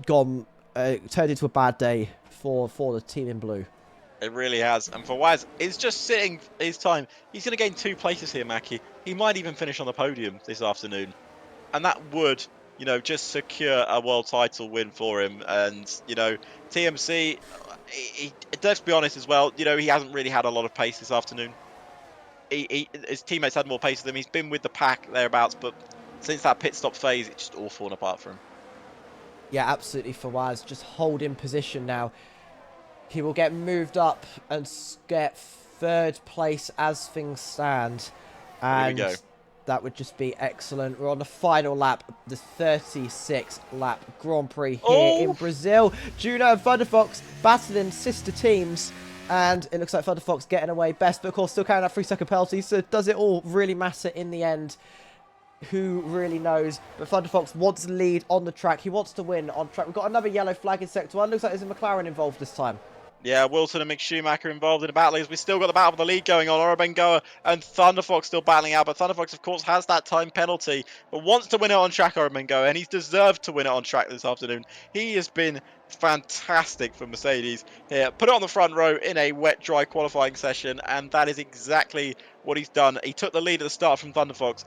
into a bad day for the team in blue. It really has. And Fawaz is just sitting his time. He's going to gain 2 places here, Mackie. He might even finish on the podium this afternoon. And that would, just secure a world title win for him. And, TMC, let's be honest as well, he hasn't really had a lot of pace this afternoon. His teammates had more pace than him. He's been with the pack thereabouts, but since that pit stop phase, it's just all fallen apart for him. Yeah, absolutely. Fawaz just holding position now. He will get moved up and get 3rd place as things stand. And here we go. That would just be excellent. We're on the final lap, the 36th lap Grand Prix here in Brazil. Juno and Thunderfox battling sister teams. And it looks like Thunderfox getting away best, but of course still carrying that 3-second penalty. So does it all really matter in the end? Who really knows? But Thunderfox wants to lead on the track. He wants to win on track. We've got another yellow flag in Sector 1. Looks like there's a McLaren involved this time. Yeah, Wilson and Mick Schumacher involved in the battle. We've still got the battle for the lead going on. Ora Bengoa and Thunderfox still battling out. But Thunderfox, of course, has that time penalty. But wants to win it on track, Ora Bengoa. And he's deserved to win it on track this afternoon. He has been fantastic for Mercedes here. Put it on the front row in a wet, dry qualifying session. And that is exactly what he's done. He took the lead at the start from Thunderfox.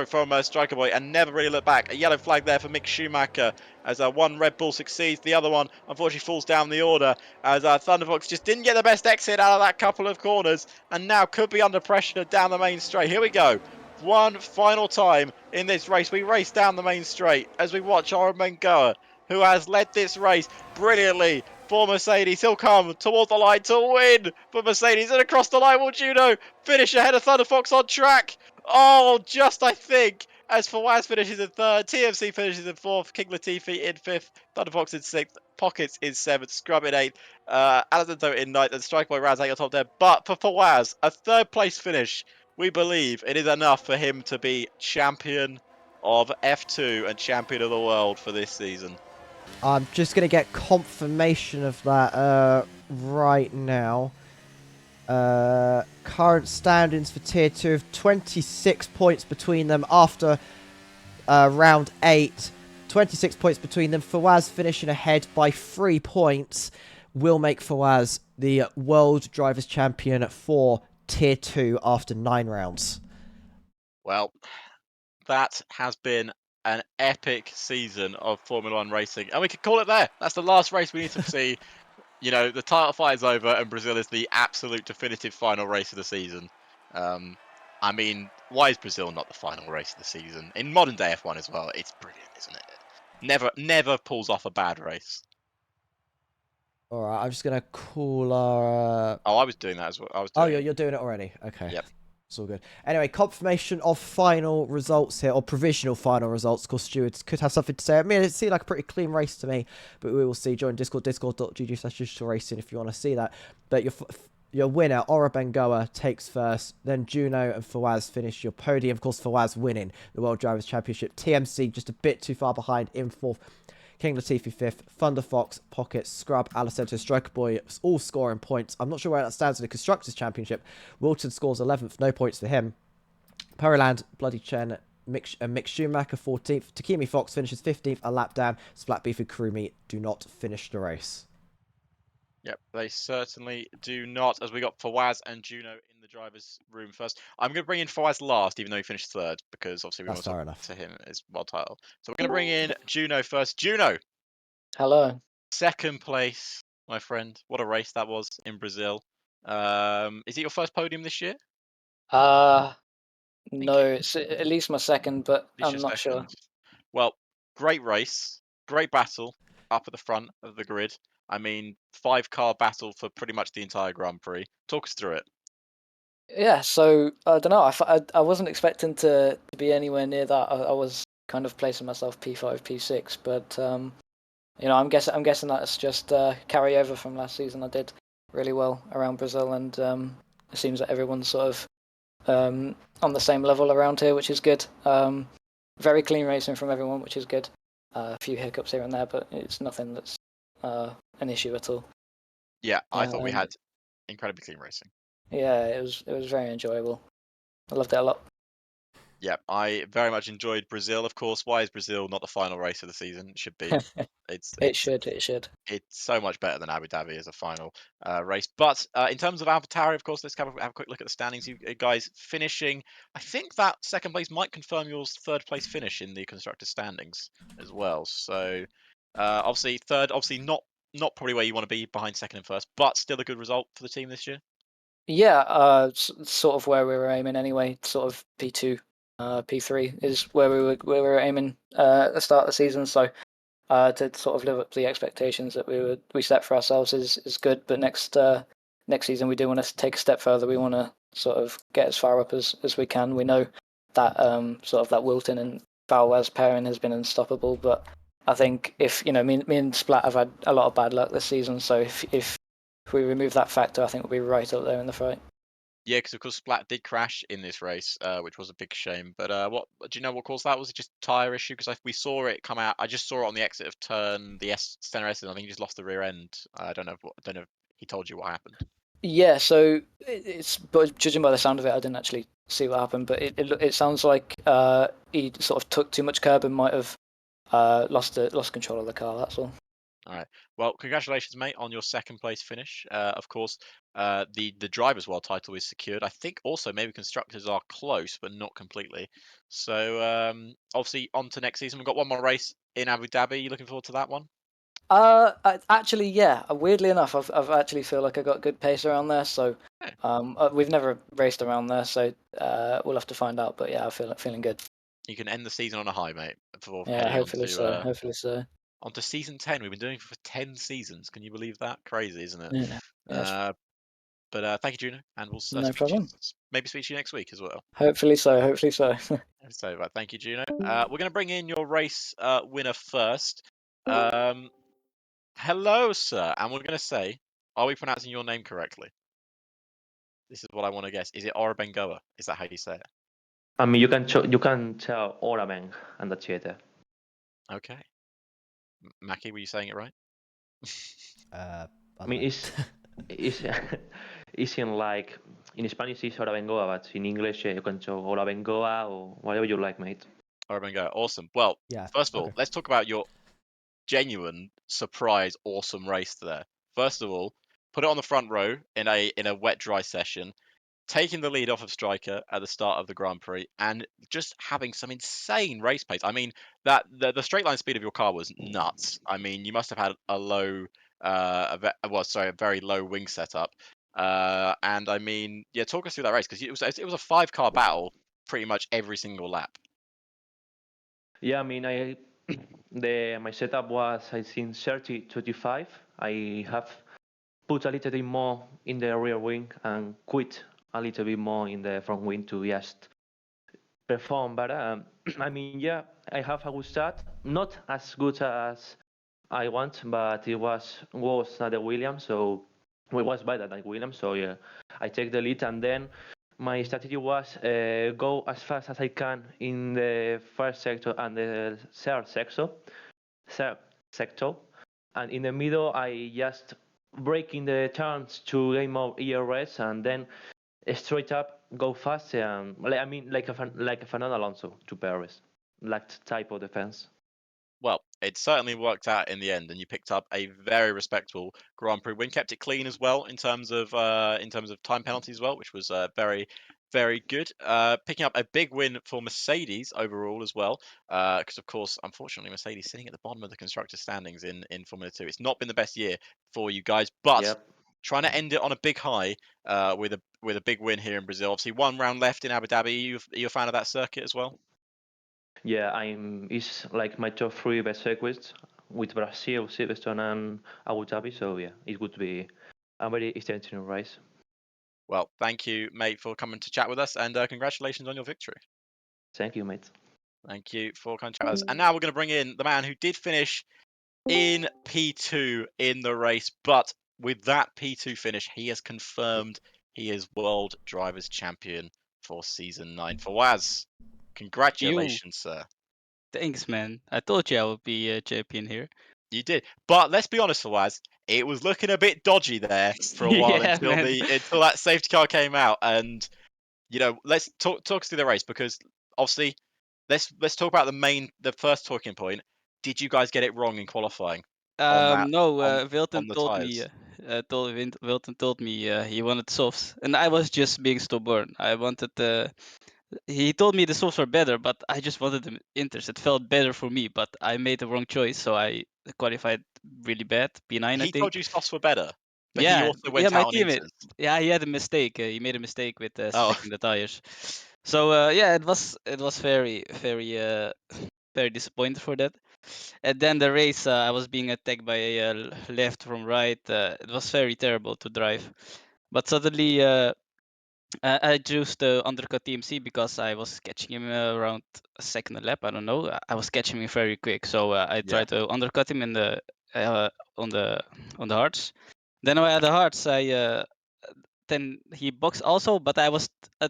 From Striker Boy, and never really looked back. A yellow flag there for Mick Schumacher as one Red Bull succeeds. The other one, unfortunately, falls down the order as Thunderfox just didn't get the best exit out of that couple of corners and now could be under pressure down the main straight. Here we go. One final time in this race. We race down the main straight as we watch Ora Bengoa, who has led this race brilliantly for Mercedes. He'll come towards the line to win for Mercedes, and across the line will Juno finish ahead of Thunderfox on track. Oh, just I think, as Fawaz finishes in 3rd, TMC finishes in 4th, King Latifi in 5th, Thunderfox in 6th, Pockets in 7th, Scrub in 8th, Alicento in 9th, and Strike Boy rounds out your top 10. But for Fawaz, a 3rd place finish, we believe it is enough for him to be champion of F2 and champion of the world for this season. I'm just going to get confirmation of that right now. Current standings for Tier 2 of 26 points between them after round 8. 26 points between them. Fawaz finishing ahead by 3 points will make Fawaz the World Drivers' Champion for tier 2 after 9 rounds. Well, that has been an epic season of Formula One racing, and we can call it there. That's the last race we need to see. The title fight is over, and Brazil is the absolute definitive final race of the season. I mean, why is Brazil not the final race of the season in modern day F1 as well? It's brilliant, isn't it? Never pulls off a bad race. All right, I'm just gonna call our. Oh, I was doing that as well. I was Oh, doing it. you're doing it already. Okay. Yep. It's all good. Anyway, confirmation of final results here, or provisional final results. Of course, stewards could have something to say. I mean, it seemed like a pretty clean race to me, but we will see. Join Discord, discord.gg/digital racing if you want to see that. But your winner, Ora Bengoa, takes first. Then Juno and Fawaz finish your podium. Of course, Fawaz winning the World Drivers' Championship. TMC just a bit too far behind in fourth. King Latifi fifth, Thunder Fox, Pocket, Scrub, Alicento, Striker Boy, all scoring points. I'm not sure where that stands in the Constructors' Championship. Wilton scores 11th, no points for him. Pearland, Bloody Chen, Mick Schumacher 14th. Takimi Fox finishes 15th, a lap down. Splat Beef and Krumi do not finish the race. Yep, they certainly do not, as we got Fawaz and Juno in the driver's room first. I'm going to bring in Fawaz last, even though he finished third, because obviously we That's want fair to enough. talk to him as world title. So we're going to bring in Juno first. Juno, Hello. second place, my friend. What a race that was in Brazil. Is it your first podium this year? No, it's at least my second, but It's I'm your not sure. second. Well, great race, great battle up at the front of the grid. I mean, 5-car battle for pretty much the entire Grand Prix. Talk us through it. Yeah, so I don't know. I wasn't expecting to be anywhere near that. I was kind of placing myself P5, P6, but I'm guessing that's just carryover from last season. I did really well around Brazil, and it seems that everyone's sort of on the same level around here, which is good. Very clean racing from everyone, which is good. A few hiccups here and there, but it's nothing that's an issue at all. Yeah, I thought we had incredibly clean racing. Yeah, it was very enjoyable. I loved it a lot. Yeah, I very much enjoyed Brazil. Of course, why is Brazil not the final race of the season? It should be. It should. It's so much better than Abu Dhabi as a final race. But in terms of AlphaTauri, of course, let's have a quick look at the standings. You guys finishing. I think that second place might confirm your third place finish in the constructor standings as well. So obviously third, obviously not probably where you want to be behind second and first, but still a good result for the team this year. Yeah, sort of where we were aiming anyway. Sort of P2, P3 is where we were aiming at the start of the season. So to sort of live up to the expectations that we set for ourselves is good. But next season we do want to take a step further. We want to sort of get as far up as we can. We know that sort of that Wilton and Valwez pairing has been unstoppable. But I think if me and Splat have had a lot of bad luck this season. So if we remove that factor, I think we'll be right up there in the fight. Yeah, because of course Splat did crash in this race, which was a big shame. But what do you know? What caused that? Was it just tire issue? Because we saw it come out. I just saw it on the exit of turn the center S, and I think he just lost the rear end. I don't know. If he told you what happened. Yeah, so but judging by the sound of it, I didn't actually see what happened. But it sounds like he sort of took too much curb and might have lost control of the car. That's all. All right. Well, congratulations, mate, on your second place finish. Of course, the drivers' world title is secured. I think also maybe constructors are close, but not completely. So obviously on to next season. We've got one more race in Abu Dhabi. You looking forward to that one? Actually, yeah. Weirdly enough, I've actually feel like I got good pace around there. So, we've never raced around there, so we'll have to find out. But yeah, I feeling good. You can end the season on a high, mate. For Yeah, heading on hopefully to so. Hopefully so. onto season 10. We've been doing it for 10 seasons. Can you believe that? Crazy, isn't it? Yeah. But thank you, Juno, and we'll No problem. maybe speak to you next week as well. Hopefully so. So, thank you, Juno. We're going to bring in your race winner first. Hello, sir, and we're going to say, are we pronouncing your name correctly? This is what I want to guess. Is it Ora Bengoa? Is that how you say it? I mean, you can tell Orament and that's it. Okay. Mackie, were you saying it right? I mean, it's it's in like in Spanish it's Ora Bengoa, but in English you can tell Ora Bengoa or whatever you like, mate. Ora Bengoa. Awesome. Well, Yeah. first of all, let's talk about your genuine surprise awesome race there. First of all, put it on the front row in a wet dry session. taking the lead off of Striker at the start of the Grand Prix and just having some insane race pace. I mean, that the straight line speed of your car was nuts. I mean, you must have had a low, a very low wing setup. And I mean, yeah, talk us through that race because it was a 5-car battle pretty much every single lap. Yeah, I mean, my setup was, I think, 30-25. I have put a little bit more in the rear wing and quit a little bit more in the front wing to just perform better. I mean, yeah, I have a good start. Not as good as I want, but it was worse than the Williams, so it was better than Williams. So yeah, I take the lead, and then my strategy was go as fast as I can in the first sector and the third sector, and in the middle I just break in the turns to gain more ERS, and then straight up go fast. I mean, like a Fernando Alonso to Paris, like type of defense. Well, it certainly worked out in the end, and you picked up a very respectable Grand Prix win. Kept it clean as well in terms of time penalties as well, which was very, very good. Picking up a big win for Mercedes overall as well, because of course, unfortunately, Mercedes sitting at the bottom of the constructor standings in Formula 2. It's not been the best year for you guys, but Yep. trying to end it on a big high with a big win here in Brazil. Obviously, 1 round left in Abu Dhabi. Are you a fan of that circuit as well? Yeah, it's like my top three best circuits with Brazil, Silverstone, and Abu Dhabi. So yeah, it would be a very exciting race. Well, thank you, mate, for coming to chat with us, and congratulations on your victory. Thank you, mate. Thank you for coming to chat with us. And now we're going to bring in the man who did finish in P2 in the race, but with that P2 finish, he has confirmed he is World Drivers' Champion for Season 9. Fawaz, congratulations, sir. Thanks, man. I told you I would be a champion here. You did. But let's be honest, Fawaz, it was looking a bit dodgy there for a while Yeah, until man. until that safety car came out. And let's talk us through the race, because obviously let's talk about the first talking point. Did you guys get it wrong in qualifying on that No, on Wilton the told me, tires? Wilton told me he wanted softs, and I was just being stubborn. I wanted he told me the softs were better, but I just wanted the inters. It felt better for me, but I made the wrong choice, so I qualified really bad, P9, I He told think. you softs were better, but he Yeah, also yeah, went my out on teammate. inters. Yeah, he had a mistake. He made a mistake with Oh, selecting the tires. So yeah, it was very very very disappointed for that. And then the race, I was being attacked by left from right. It was very terrible to drive. But suddenly, I chose the undercut TMC because I was catching him around a second a lap. I don't know. I was catching him very quick, so I yeah. tried to undercut him in the on the hards. Then when I had the hards, then he boxed also, but I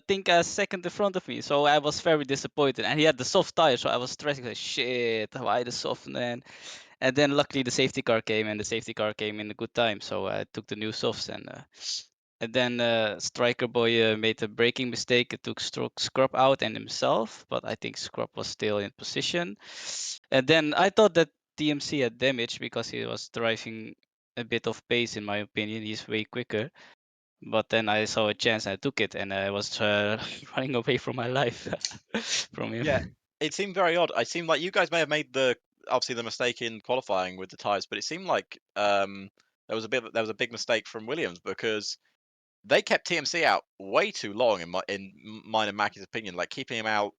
think a second in front of me, so I was very disappointed. And he had the soft tire, so I was stressing like, shit, why the soft, man? And then luckily the safety car came, and the safety car came in a good time, so I took the new softs. And then Striker Boy made a braking mistake. It took Scrub out and himself, but I think Scrub was still in position. And then I thought that TMC had damage because he was driving a bit of pace, in my opinion. He's way quicker. But then I saw a chance and I took it, and I was running away from my life from him. Yeah, it seemed very odd. It seemed like you guys may have made obviously the mistake in qualifying with the tires, but it seemed like there was a big mistake from Williams, because they kept TMC out way too long in mine and Mackie's opinion, like keeping him out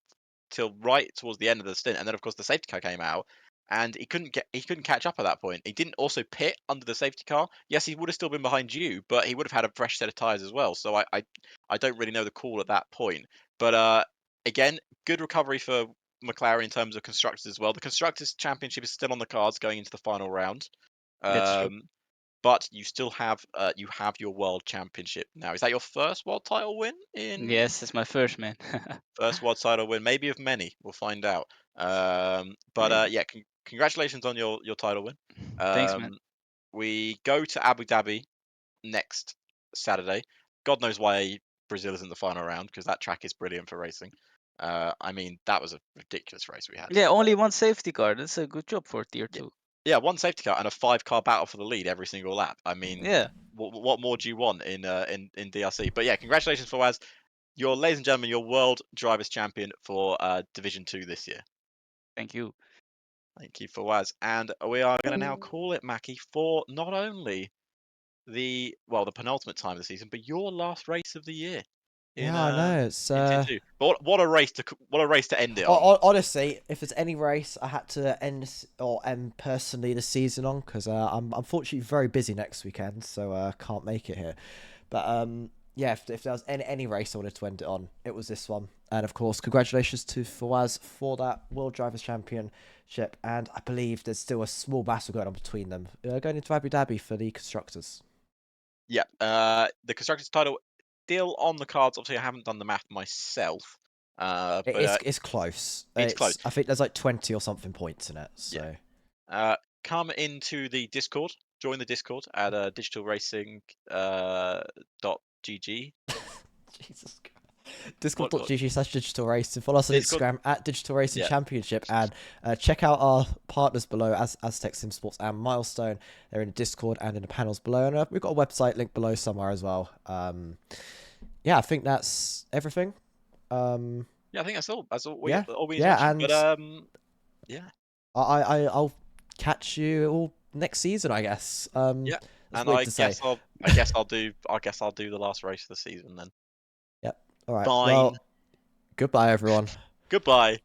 till right towards the end of the stint, and then of course the safety car came out, and he couldn't catch up at that point. He didn't also pit under the safety car. Yes, he would have still been behind you, but he would have had a fresh set of tires as well. So I don't really know the call at that point. But again, good recovery for McLaren in terms of constructors as well. The constructors championship is still on the cards going into the final round. That's true. But you still have your world championship now. Is that your first world title win Yes, it's my first, man. First world title win, maybe of many. We'll find out. Maybe. Yeah, congratulations on your title win. Thanks, man. We go to Abu Dhabi next Saturday. God knows why Brazil is in the final round, because that track is brilliant for racing. I mean, that was a ridiculous race we had. Yeah, only one safety car. That's a good job for tier Yeah, 2. Yeah, one safety car and a 5-car battle for the lead every single lap. I mean, Yeah. what more do you want in DRC? But yeah, congratulations, Fawaz. You're, ladies and gentlemen, your World Drivers Champion for Division 2 this year. Thank you. Thank you, Fawaz. And we are going to now call it, Mackie, for not only the penultimate time of the season, but your last race of the year. Yeah, I know. It's in Tier 2. But what a race to end it on. honestly, if there's any race I had to end personally the season on, because I'm unfortunately very busy next weekend, so can't make it here. But yeah, if there was any race I wanted to end it on, it was this one. And of course, congratulations to Fawaz for that World Drivers Championship. And I believe there's still a small battle going on between them, going into Abu Dhabi for the constructors. Yeah, the constructors title still on the cards. Obviously, I haven't done the math myself. But It's close. It's close. I think there's like 20 or something points in it. So come into the Discord. Join the Discord at digitalracing.gg. Jesus Christ. Discord.gg/digital racing. Follow us on Instagram at Digital Racing Championship, and check out our partners below, Aztec Sim Sports and Milestone. They're in the Discord and in the panels below, and we've got a website link below somewhere as well. Yeah, I think that's everything. Yeah, I think that's all. That's all we and but yeah, I'll catch you all next season, I guess. Yeah, and I guess I'll do the last race of the season then. Yep. All right. Fine. Well, goodbye, everyone. Goodbye.